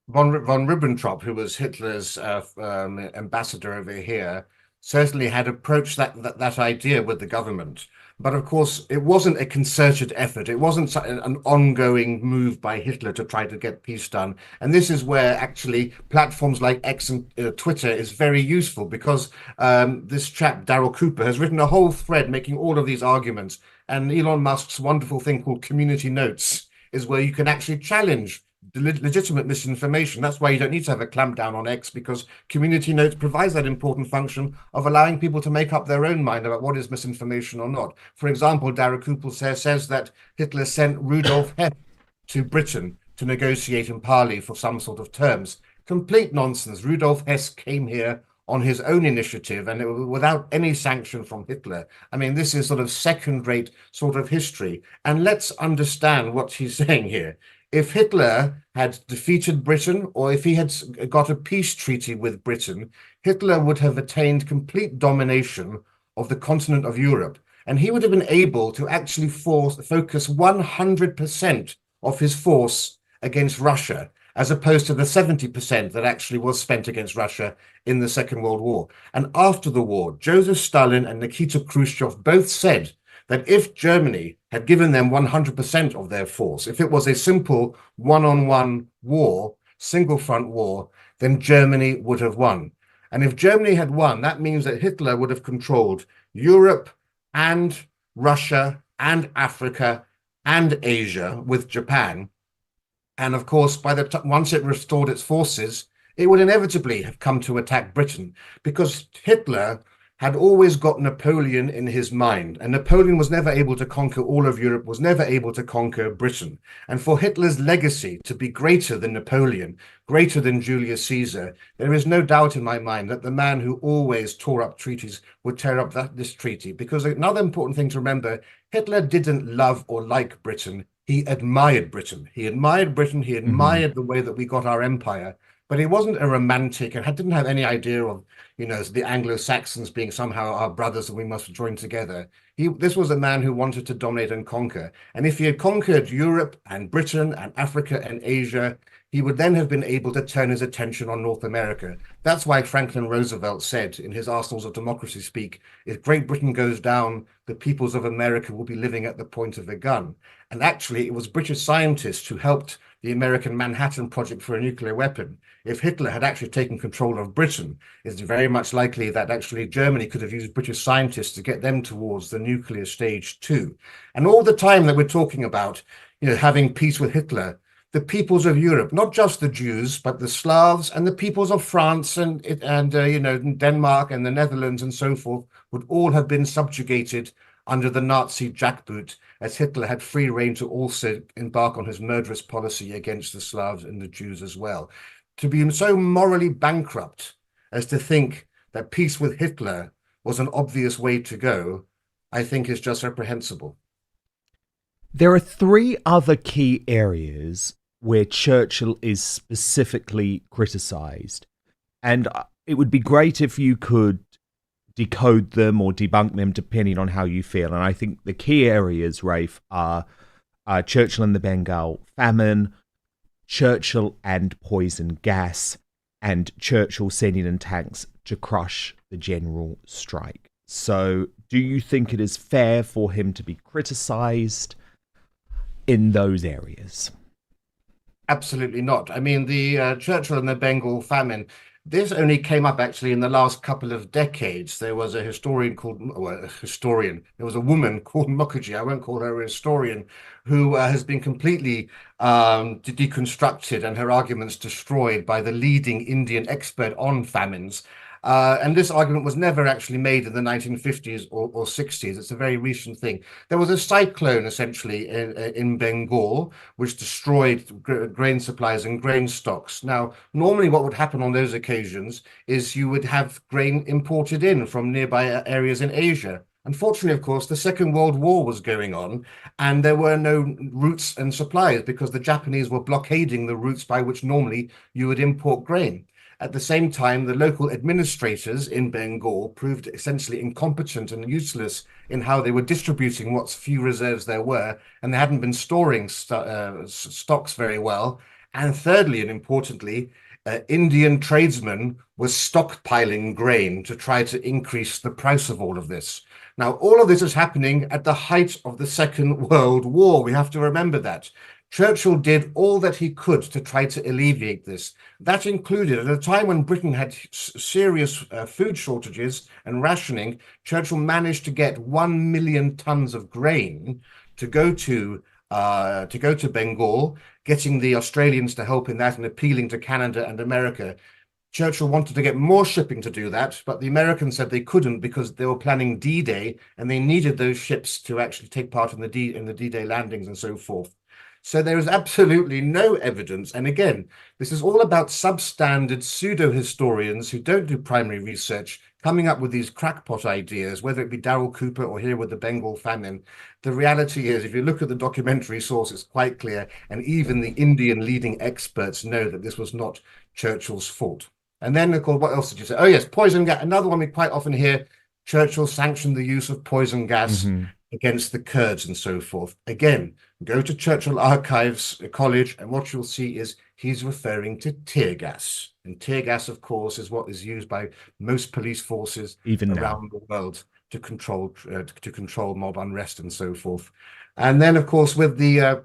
Speaker 8: Von Ribbentrop, who was Hitler's ambassador over here, certainly had approached that idea with the government. But of course, it wasn't a concerted effort. It wasn't an ongoing move by Hitler to try to get peace done. And this is where actually platforms like X and Twitter is very useful, because this chap, Daryl Cooper, has written a whole thread making all of these arguments. And Elon Musk's wonderful thing called community notes is where you can actually challenge legitimate misinformation. That's why you don't need to have a clampdown on X, because community notes provides that important function of allowing people to make up their own mind about what is misinformation or not. For example, Daryl Cooper says that Hitler sent Rudolf Hess to Britain to negotiate and parley for some sort of terms. Complete nonsense. Rudolf Hess came here on his own initiative, and it was without any sanction from Hitler. I mean, this is sort of second-rate sort of history. And let's understand what he's saying here. If Hitler had defeated Britain, or if he had got a peace treaty with Britain, Hitler would have attained complete domination of the continent of Europe. And he would have been able to actually focus 100% of his force against Russia, as opposed to the 70% that actually was spent against Russia in the Second World War. And after the war, Joseph Stalin and Nikita Khrushchev both said that if Germany had given them 100% of their force, if it was a simple one-on-one war, single front war, then Germany would have won. And if Germany had won, that means that Hitler would have controlled Europe and Russia and Africa and Asia with Japan. And of course, once it restored its forces, it would inevitably have come to attack Britain, because Hitler had always got Napoleon in his mind, and Napoleon was never able to conquer all of Europe, was never able to conquer Britain. And for Hitler's legacy to be greater than Napoleon, greater than Julius Caesar, there is no doubt in my mind that the man who always tore up treaties would tear up this treaty. Because another important thing to remember, Hitler didn't love or like Britain. He admired Britain. He admired Britain. He admired the way that we got our empire. But he wasn't a romantic and didn't have any idea of, you know, the Anglo-Saxons being somehow our brothers and we must join together. This was a man who wanted to dominate and conquer. And if he had conquered Europe and Britain and Africa and Asia, he would then have been able to turn his attention on North America. That's why Franklin Roosevelt said in his Arsenals of Democracy speak, if Great Britain goes down, the peoples of America will be living at the point of a gun. And actually, it was British scientists who helped the American Manhattan Project for a nuclear weapon. If Hitler had actually taken control of Britain, it's very much likely that actually Germany could have used British scientists to get them towards the nuclear stage too. And all the time that we're talking about, having peace with Hitler, the peoples of Europe, not just the Jews, but the Slavs and the peoples of France and Denmark and the Netherlands and so forth, would all have been subjugated under the Nazi jackboot, as Hitler had free rein to also embark on his murderous policy against the Slavs and the Jews as well. To be so morally bankrupt as to think that peace with Hitler was an obvious way to go, I think is just reprehensible.
Speaker 1: There are three other key areas where Churchill is specifically criticised, and it would be great if you could decode them or debunk them depending on how you feel. And I think the key areas, Rafe, are Churchill and the Bengal famine, Churchill and poison gas, and Churchill sending in tanks to crush the general strike. So do you think it is fair for him to be criticised in those areas?
Speaker 8: Absolutely not. I mean, the Churchill and the Bengal famine, this only came up actually in the last couple of decades. There was a historian there was a woman called Mukherjee, I won't call her a historian, who has been completely deconstructed and her arguments destroyed by the leading Indian expert on famines. And this argument was never actually made in the 1950s or 60s. It's a very recent thing. There was a cyclone essentially in Bengal, which destroyed grain supplies and grain stocks. Now, normally what would happen on those occasions is you would have grain imported in from nearby areas in Asia. Unfortunately, of course, the Second World War was going on and there were no routes and supplies because the Japanese were blockading the routes by which normally you would import grain. At the same time, the local administrators in Bengal proved essentially incompetent and useless in how they were distributing what few reserves there were, and they hadn't been storing stocks very well. And thirdly, and importantly, Indian tradesmen were stockpiling grain to try to increase the price of all of this. Now, all of this is happening at the height of the Second World War. We have to remember that. Churchill did all that he could to try to alleviate this. That included, at a time when Britain had serious food shortages and rationing, Churchill managed to get 1 million tons of grain to go to Bengal, getting the Australians to help in that and appealing to Canada and America. Churchill wanted to get more shipping to do that, but the Americans said they couldn't because they were planning D-Day and they needed those ships to actually take part in the D-Day landings and so forth. So there is absolutely no evidence. And again, this is all about substandard pseudo-historians who don't do primary research, coming up with these crackpot ideas, whether it be Darryl Cooper or here with the Bengal famine. The reality is, if you look at the documentary source, it's quite clear. And even the Indian leading experts know that this was not Churchill's fault. And then, of course, what else did you say? Oh, yes, poison gas. Another one we quite often hear, Churchill sanctioned the use of poison gas against the Kurds and so forth. Again, go to Churchill Archives College and what you'll see is he's referring to tear gas. And tear gas, of course, is what is used by most police forces even around the world to control mob unrest and so forth. And then, of course, with the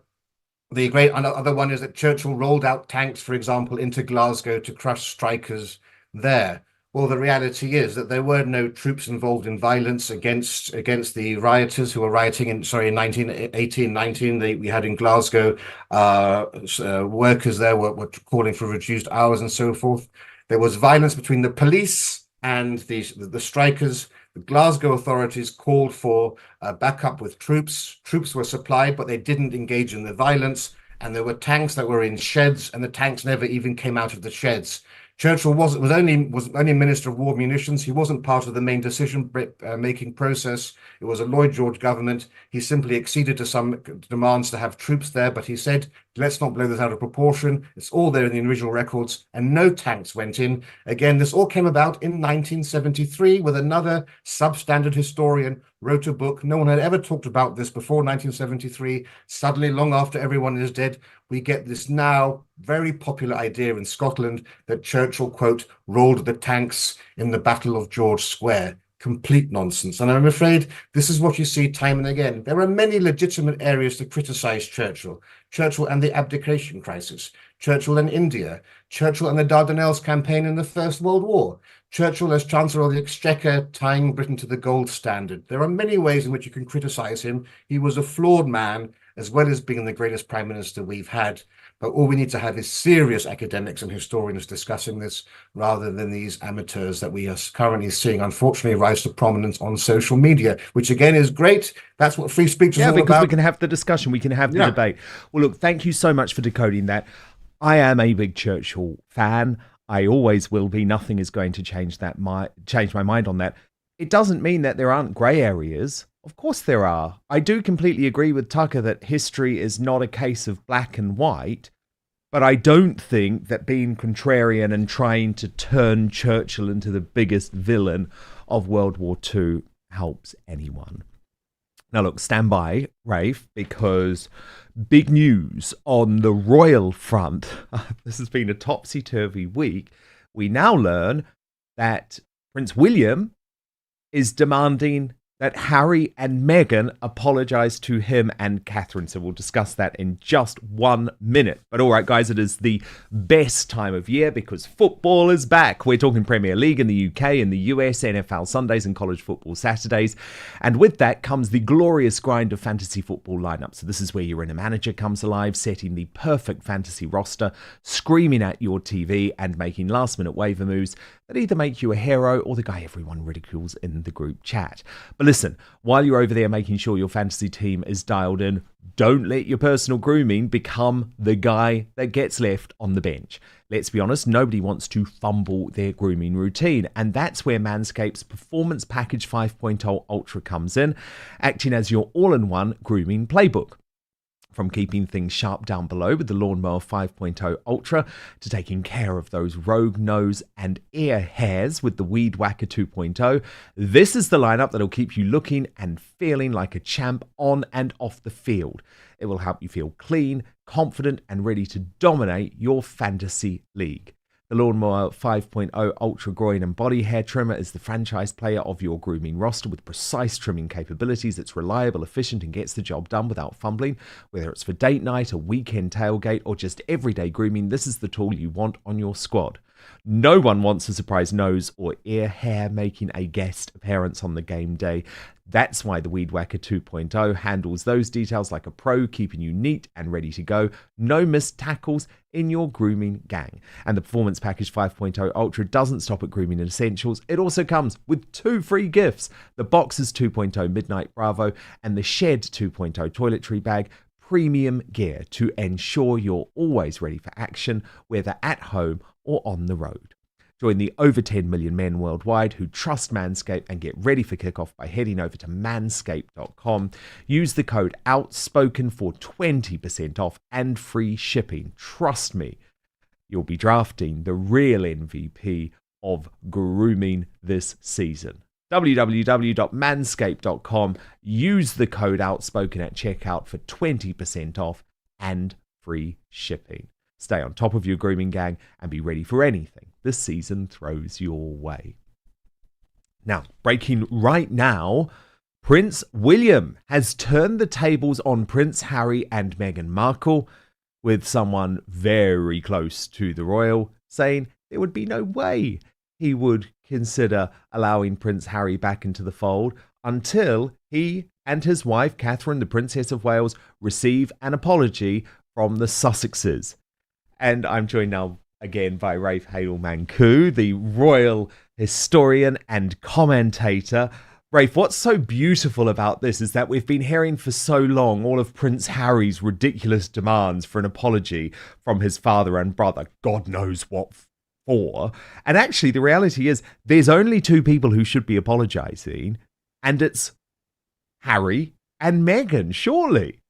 Speaker 8: great other one is that Churchill rolled out tanks, for example, into Glasgow to crush strikers there. Well, the reality is that there were no troops involved in violence against the rioters who were rioting in 1819. We had in Glasgow workers there were calling for reduced hours and so forth. There was violence between the police and the strikers. The Glasgow authorities called for backup with troops. Troops were supplied, but they didn't engage in the violence. And there were tanks that were in sheds, and the tanks never even came out of the sheds. Churchill was only Minister of War Munitions. He wasn't part of the main decision-making process. It was a Lloyd George government. He simply acceded to some demands to have troops there, but he said, let's not blow this out of proportion. It's all there in the original records, and no tanks went in. Again, this all came about in 1973 with another substandard historian wrote a book. No one had ever talked about this before 1973. Suddenly, long after everyone is dead, we get this now very popular idea in Scotland that Churchill, quote, rolled the tanks in the Battle of George Square. complete nonsense. And I'm afraid this is what you see time and again. There are many legitimate areas to criticize Churchill. Churchill and the abdication crisis, Churchill and India, Churchill and the Dardanelles campaign in the First World War, Churchill as Chancellor of the Exchequer tying Britain to the gold standard. There are many ways in which you can criticize him. He was a flawed man, as well as being the greatest prime minister we've had. But all we need to have is serious academics and historians discussing this, rather than these amateurs that we are currently seeing, unfortunately, rise to prominence on social media, which again is great. That's what free speech is all about.
Speaker 1: Yeah, because we can have the discussion, we can have the debate. Well, look, thank you so much for decoding that. I am a big Churchill fan. I always will be. Nothing is going to change my mind on that. It doesn't mean that there aren't grey areas. Of course there are. I do completely agree with Tucker that history is not a case of black and white, but I don't think that being contrarian and trying to turn Churchill into the biggest villain of World War II helps anyone. Now look, stand by, Rafe, because big news on the royal front. This has been a topsy-turvy week. We now learn that Prince William is demanding that Harry and Meghan apologise to him and Catherine. So we'll discuss that in just 1 minute. But all right, guys, it is the best time of year because football is back. We're talking Premier League in the UK, in the US, NFL Sundays and college football Saturdays. And with that comes the glorious grind of fantasy football lineup. So this is where your inner manager comes alive, setting the perfect fantasy roster, screaming at your TV and making last-minute waiver moves that either make you a hero or the guy everyone ridicules in the group chat. But listen, while you're over there making sure your fantasy team is dialed in, don't let your personal grooming become the guy that gets left on the bench. Let's be honest, nobody wants to fumble their grooming routine, and that's where Manscaped's Performance Package 5.0 Ultra comes in, acting as your all-in-one grooming playbook. From keeping things sharp down below with the Lawnmower 5.0 Ultra to taking care of those rogue nose and ear hairs with the Weed Whacker 2.0, this is the lineup that'll keep you looking and feeling like a champ on and off the field. It will help you feel clean, confident, and ready to dominate your fantasy league. The Lawnmower 5.0 Ultra Groin and Body Hair Trimmer is the franchise player of your grooming roster with precise trimming capabilities. It's reliable, efficient, and gets the job done without fumbling. Whether it's for date night, a weekend tailgate, or just everyday grooming, this is the tool you want on your squad. No one wants a surprise nose or ear hair making a guest appearance on the game day. That's why the Weed Whacker 2.0 handles those details like a pro, keeping you neat and ready to go. No missed tackles in your grooming gang. And the Performance Package 5.0 Ultra doesn't stop at grooming and essentials. It also comes with 2 free gifts: the Boxers 2.0 Midnight Bravo and the Shed 2.0 Toiletry Bag. Premium gear to ensure you're always ready for action, whether at home or on the road. Join the over 10 million men worldwide who trust Manscaped and get ready for kickoff by heading over to manscaped.com. Use the code Outspoken for 20% off and free shipping. Trust me, you'll be drafting the real MVP of grooming this season. www.manscaped.com. Use the code Outspoken at checkout for 20% off and free shipping. Stay on top of your grooming gang and be ready for anything this season throws your way. Now, breaking right now, Prince William has turned the tables on Prince Harry and Meghan Markle, with someone very close to the royal saying there would be no way he would consider allowing Prince Harry back into the fold until he and his wife, Catherine, the Princess of Wales, receive an apology from the Sussexes. And I'm joined now again by Rafe Heydel-Mankoo, the royal historian and commentator. Rafe, what's so beautiful about this is that we've been hearing for so long all of Prince Harry's ridiculous demands for an apology from his father and brother, God knows what for. And actually, the reality is there's only 2 people who should be apologising, and it's Harry and Meghan, surely.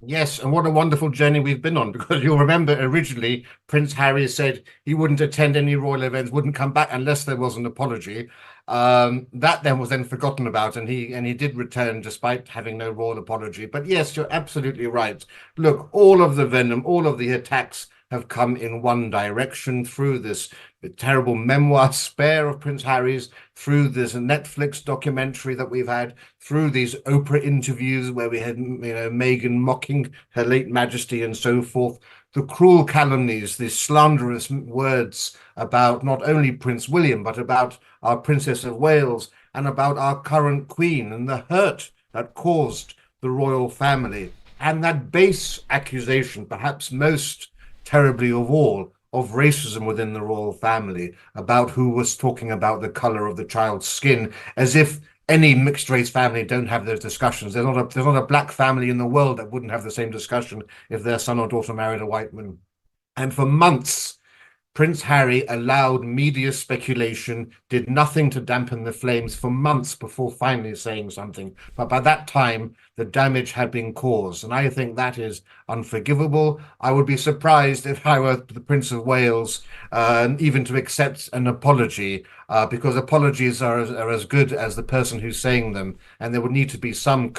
Speaker 8: Yes, and what a wonderful journey we've been on, because you'll remember originally Prince Harry said he wouldn't attend any royal events, wouldn't come back unless there was an apology. That then was forgotten about, and he did return despite having no royal apology. But yes, you're absolutely right. Look, all of the venom, all of the attacks have come in one direction through this terrible memoir Spare of Prince Harry's, through this Netflix documentary that we've had, through these Oprah interviews where we had, Meghan mocking her late majesty and so forth, the cruel calumnies, the slanderous words about not only Prince William, but about our Princess of Wales and about our current Queen, and the hurt that caused the royal family, and that base accusation, perhaps most terribly of all, of racism within the royal family, about who was talking about the color of the child's skin, as if any mixed race family don't have those discussions. There's not a black family in the world that wouldn't have the same discussion if their son or daughter married a white man. And for months, Prince Harry allowed media speculation, did nothing to dampen the flames for months before finally saying something. But by that time, the damage had been caused. And I think that is unforgivable. I would be surprised if I were the Prince of Wales even to accept an apology, because apologies are as good as the person who's saying them. And there would need to be some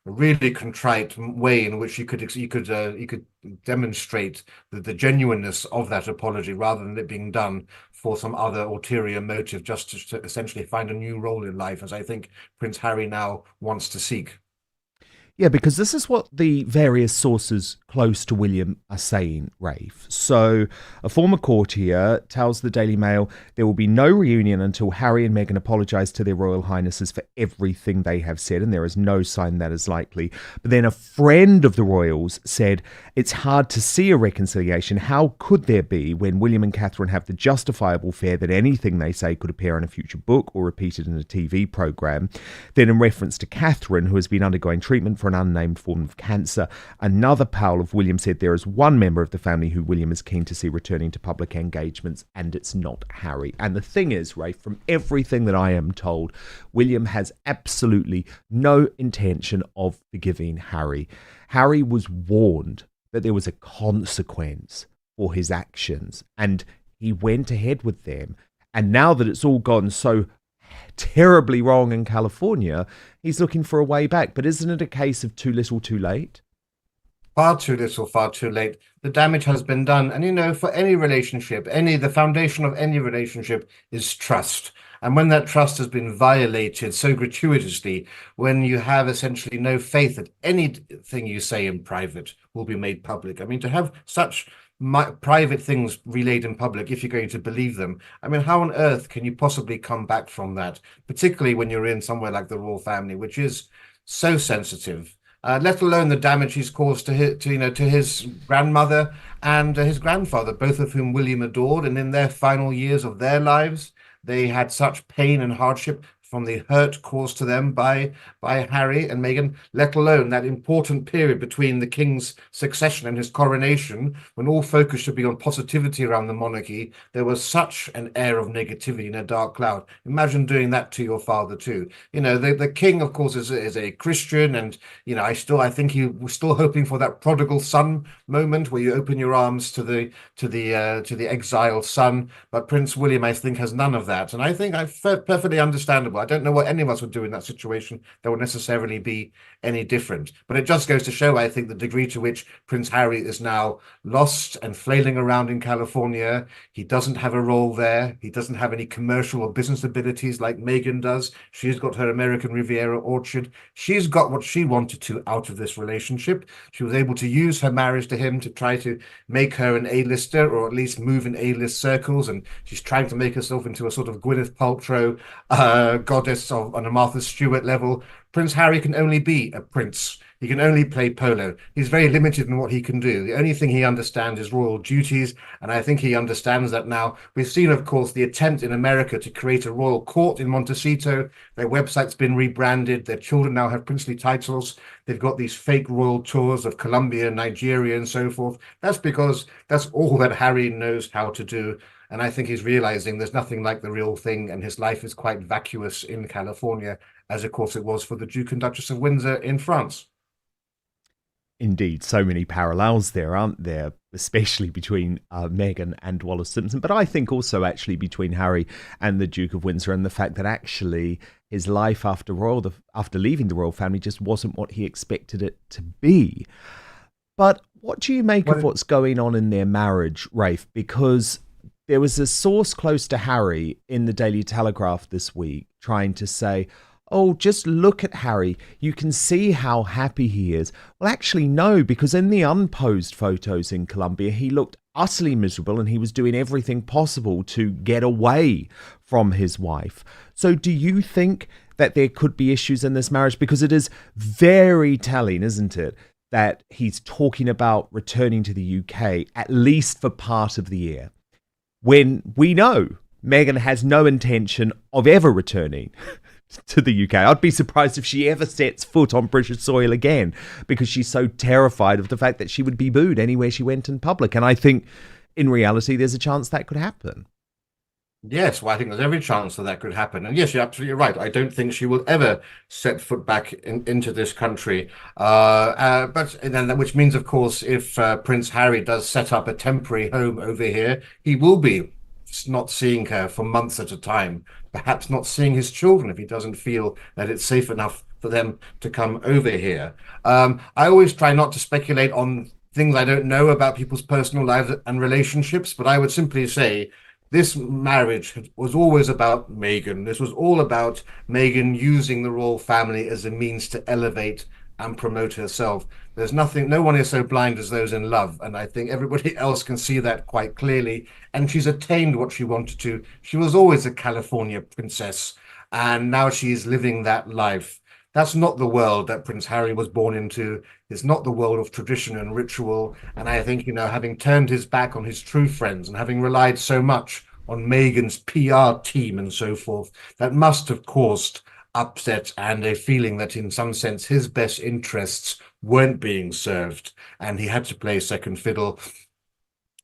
Speaker 8: really contrite way in which you could demonstrate the genuineness of that apology, rather than it being done for some other ulterior motive, just to essentially find a new role in life, as I think Prince Harry now wants to seek.
Speaker 1: Yeah, because this is what the various sources close to William are saying, Rafe. So a former courtier tells the Daily Mail there will be no reunion until Harry and Meghan apologise to their Royal Highnesses for everything they have said, and there is no sign that is likely. But then a friend of the royals said it's hard to see a reconciliation. How could there be when William and Catherine have the justifiable fear that anything they say could appear in a future book or repeated in a TV programme? Then in reference to Catherine, who has been undergoing treatment for an unnamed form of cancer, another pal of William said there is one member of the family who William is keen to see returning to public engagements, and it's not Harry. And the thing is, Rafe, from everything that I am told, William has absolutely no intention of forgiving Harry. Harry was warned that there was a consequence for his actions, and he went ahead with them. And now that it's all gone so terribly wrong in California, he's looking for a way back. But isn't it a case of too little, too late?
Speaker 8: Far too little, far too late. The damage has been done. And, for any relationship, the foundation of any relationship is trust. And when that trust has been violated so gratuitously, when you have essentially no faith that anything you say in private will be made public. I mean, to have such private things relayed in public, if you're going to believe them, I mean, how on earth can you possibly come back from that, particularly when you're in somewhere like the royal family, which is so sensitive, let alone the damage he's caused to his grandmother and his grandfather, both of whom William adored, and in their final years of their lives, they had such pain and hardship from the hurt caused to them by Harry and Meghan, let alone that important period between the king's succession and his coronation, when all focus should be on positivity around the monarchy. There was such an air of negativity in a dark cloud. Imagine doing that to your father too. The king, of course, is a Christian, and I think he was still hoping for that prodigal son moment where you open your arms to the exiled son. But Prince William, I think, has none of that, and I think perfectly understandable. I don't know what any of us would do in that situation that would necessarily be any different. But it just goes to show, I think, the degree to which Prince Harry is now lost and flailing around in California. He doesn't have a role there. He doesn't have any commercial or business abilities like Meghan does. She's got her American Riviera orchard. She's got what she wanted to out of this relationship. She was able to use her marriage to him to try to make her an A-lister, or at least move in A-list circles. And she's trying to make herself into a sort of Gwyneth Paltrow goddess on a Martha Stewart level. Prince Harry can only be a prince. He can only play polo. He's very limited in what he can do. The only thing he understands is royal duties, and I think he understands that now. We've seen, of course, the attempt in America to create a royal court in Montecito. Their website's been rebranded. Their children now have princely titles. They've got these fake royal tours of Colombia, Nigeria, and so forth. That's because that's all that Harry knows how to do. And I think he's realizing there's nothing like the real thing, and his life is quite vacuous in California, as of course it was for the Duke and Duchess of Windsor in France.
Speaker 1: Indeed, so many parallels there, aren't there? Especially between Meghan and Wallace Simpson, but I think also actually between Harry and the Duke of Windsor, and the fact that actually his life after leaving the royal family just wasn't what he expected it to be. But what do you make of what's going on in their marriage, Rafe? Because there was a source close to Harry in the Daily Telegraph this week trying to say, oh, just look at Harry. You can see how happy he is. Well, actually, no, because in the unposed photos in Colombia, he looked utterly miserable and he was doing everything possible to get away from his wife. So do you think that there could be issues in this marriage? Because it is very telling, isn't it, that he's talking about returning to the UK, at least for part of the year, when we know Meghan has no intention of ever returning to the UK. I'd be surprised if she ever sets foot on British soil again, because she's so terrified of the fact that she would be booed anywhere she went in public. And I think in reality, there's a chance that could happen.
Speaker 8: Yes, well, I think there's every chance that could happen. And yes, you're absolutely right. I don't think she will ever set foot back into this country. Which means, of course, if Prince Harry does set up a temporary home over here, he will be not seeing her for months at a time, perhaps not seeing his children if he doesn't feel that it's safe enough for them to come over here. I always try not to speculate on things I don't know about people's personal lives and relationships, but I would simply say this marriage was always about Meghan. This was all about Meghan using the royal family as a means to elevate and promote herself. There's nothing, no one is so blind as those in love. And I think everybody else can see that quite clearly. And she's attained what she wanted to. She was always a California princess, and now she's living that life. That's not the world that Prince Harry was born into. It's not the world of tradition and ritual. And I think, having turned his back on his true friends and having relied so much on Meghan's PR team and so forth, that must have caused upset and a feeling that in some sense his best interests weren't being served and he had to play second fiddle.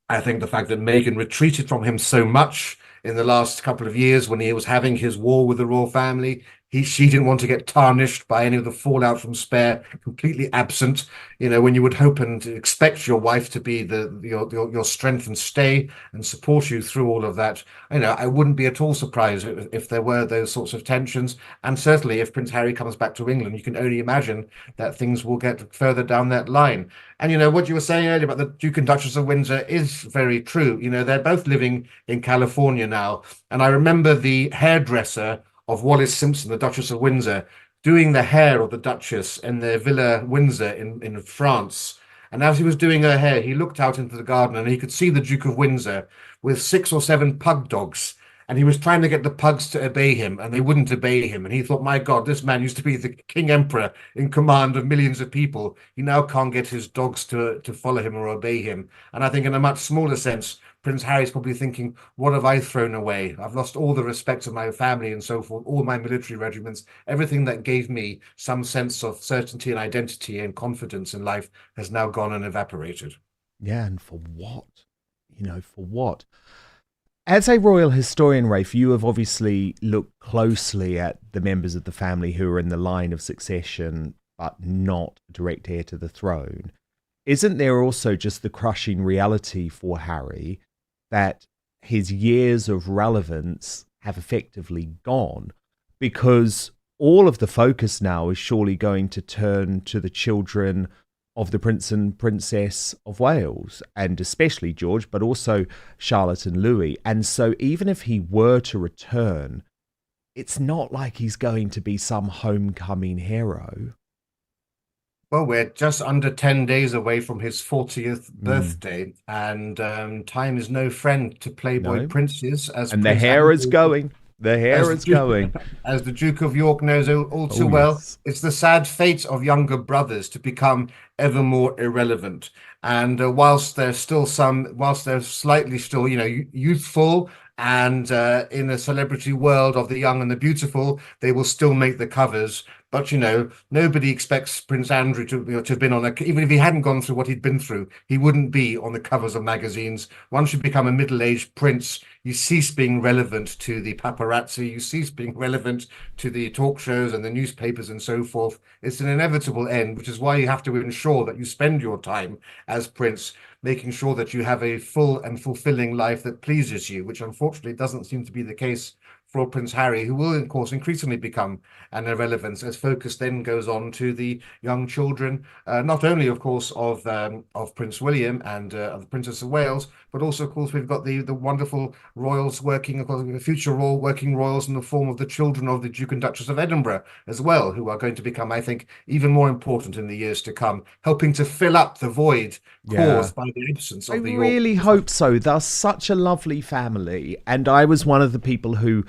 Speaker 8: I think the fact that Meghan retreated from him so much in the last couple of years when he was having his war with the royal family, she didn't want to get tarnished by any of the fallout from Spare, completely absent, when you would hope and expect your wife to be your strength and stay and support you through all of that. I wouldn't be at all surprised if there were those sorts of tensions. And certainly if Prince Harry comes back to England, you can only imagine that things will get further down that line. And what you were saying earlier about the Duke and Duchess of Windsor is very true. They're both living in California now. And I remember the hairdresser of Wallis Simpson, the Duchess of Windsor, doing the hair of the Duchess in their Villa Windsor in France. And as he was doing her hair, he looked out into the garden and he could see the Duke of Windsor with 6 or 7 pug dogs. And he was trying to get the pugs to obey him, and they wouldn't obey him. And he thought, my God, this man used to be the King Emperor in command of millions of people. He now can't get his dogs to follow him or obey him. And I think in a much smaller sense, Prince Harry's probably thinking, what have I thrown away? I've lost all the respect of my family and so forth, all my military regiments, everything that gave me some sense of certainty and identity and confidence in life has now gone and evaporated.
Speaker 1: Yeah, and for what? For what? As a royal historian, Rafe, you have obviously looked closely at the members of the family who are in the line of succession, but not direct heir to the throne. Isn't there also just the crushing reality for Harry that his years of relevance have effectively gone, because all of the focus now is surely going to turn to the children of the Prince and Princess of Wales, and especially George, but also Charlotte and Louis. And so even if he were to return, it's not like he's going to be some homecoming hero.
Speaker 8: Well, we're just under 10 days away from his 40th birthday, and time is no friend to Playboy princes.
Speaker 1: And the hair is going. The hair is going.
Speaker 8: As the Duke of York knows all too well, it's the sad fate of younger brothers to become ever more irrelevant. And whilst they're slightly still, youthful and in a celebrity world of the young and the beautiful, they will still make the covers. But, nobody expects Prince Andrew to have been even if he hadn't gone through what he'd been through, he wouldn't be on the covers of magazines. Once you become a middle-aged prince, you cease being relevant to the paparazzi, you cease being relevant to the talk shows and the newspapers and so forth. It's an inevitable end, which is why you have to ensure that you spend your time as prince making sure that you have a full and fulfilling life that pleases you, which unfortunately doesn't seem to be the case for Prince Harry, who will, of course, increasingly become an irrelevance as focus then goes on to the young children, not only, of course, of Prince William and of the Princess of Wales, but also, of course, we've got the wonderful royals working, of course, the future working royals in the form of the children of the Duke and Duchess of Edinburgh as well, who are going to become, I think, even more important in the years to come, helping to fill up the void caused by the absence of the York.
Speaker 1: I really hope so. They're such a lovely family, and I was one of the people who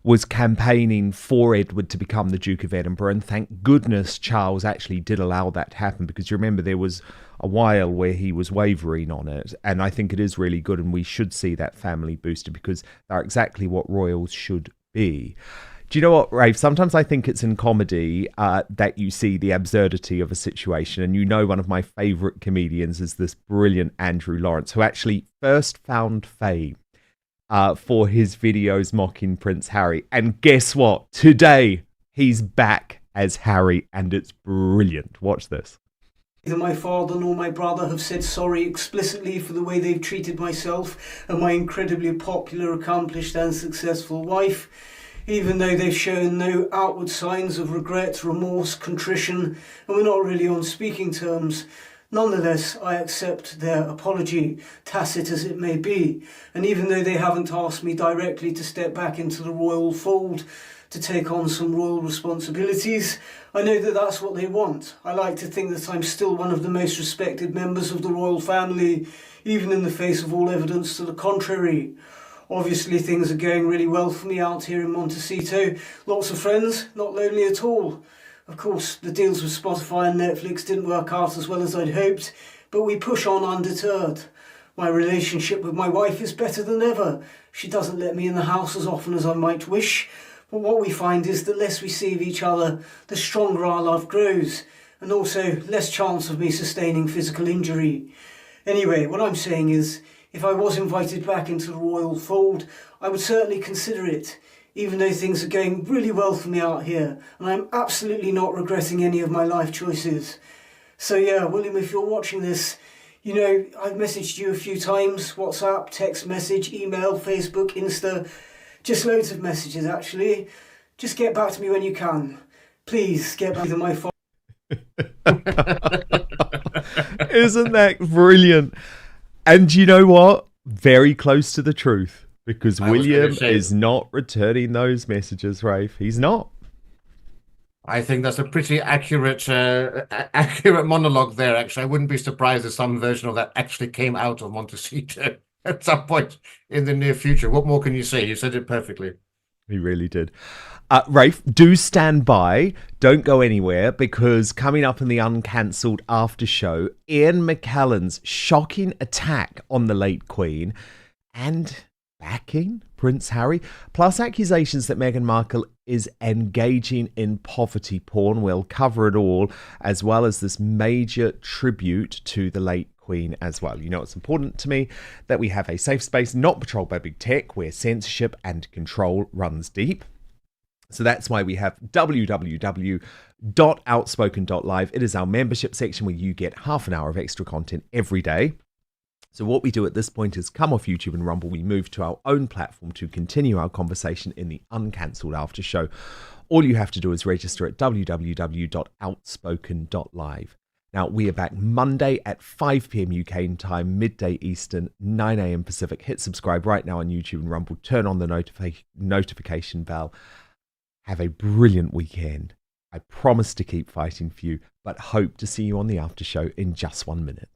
Speaker 1: was campaigning for Edward to become the Duke of Edinburgh, and thank goodness Charles actually did allow that to happen, because you remember there was a while where he was wavering on it, and I think it is really good, and we should see that family boosted, because they're exactly what royals should be. Do you know what, Rafe? Sometimes I think it's in comedy that you see the absurdity of a situation, and one of my favourite comedians is this brilliant Andrew Lawrence, who actually first found fame for his videos mocking Prince Harry. And guess what? Today, he's back as Harry, and it's brilliant. Watch this.
Speaker 11: Neither my father nor my brother have said sorry explicitly for the way they've treated myself and my incredibly popular, accomplished and successful wife, even though they've shown no outward signs of regret, remorse, contrition, and we're not really on speaking terms. Nonetheless, I accept their apology, tacit as it may be, and even though they haven't asked me directly to step back into the royal fold to take on some royal responsibilities, I know that that's what they want. I like to think that I'm still one of the most respected members of the royal family, even in the face of all evidence to the contrary. Obviously, things are going really well for me out here in Montecito. Lots of friends, not lonely at all. Of course, the deals with Spotify and Netflix didn't work out as well as I'd hoped, but we push on undeterred. My relationship with my wife is better than ever. She doesn't let me in the house as often as I might wish, but what we find is the less we see of each other, the stronger our love grows, and also less chance of me sustaining physical injury. Anyway, what I'm saying is, if I was invited back into the royal fold, I would certainly consider it, even though things are going really well for me out here, and I'm absolutely not regretting any of my life choices. So yeah, William, if you're watching this, I've messaged you a few times, WhatsApp, text message, email, Facebook, Insta, just loads of messages actually. Just get back to me when you can. Please get back to my phone.
Speaker 1: Isn't that brilliant? And you know what? Very close to the truth. Because William is not returning those messages, Rafe. He's not.
Speaker 8: I think that's a pretty accurate monologue there, actually. I wouldn't be surprised if some version of that actually came out of Montecito at some point in the near future. What more can you say? You said it perfectly.
Speaker 1: He really did. Rafe, do stand by. Don't go anywhere, because coming up in the uncancelled after show, Ian McKellen's shocking attack on the late Queen and backing Prince Harry, plus accusations that Meghan Markle is engaging in poverty porn. We'll cover it all, as well as this major tribute to the late Queen as well. It's important to me that we have a safe space not patrolled by big tech, where censorship and control runs deep. So that's why we have www.outspoken.live. It is our membership section where you get half an hour of extra content every day. So what we do at this point is come off YouTube and Rumble. We move to our own platform to continue our conversation in the uncancelled after show. All you have to do is register at www.outspoken.live. Now, we are back Monday at 5 p.m. UK time, midday Eastern, 9 a.m. Pacific. Hit subscribe right now on YouTube and Rumble. Turn on the notification bell. Have a brilliant weekend. I promise to keep fighting for you, but hope to see you on the after show in just 1 minute.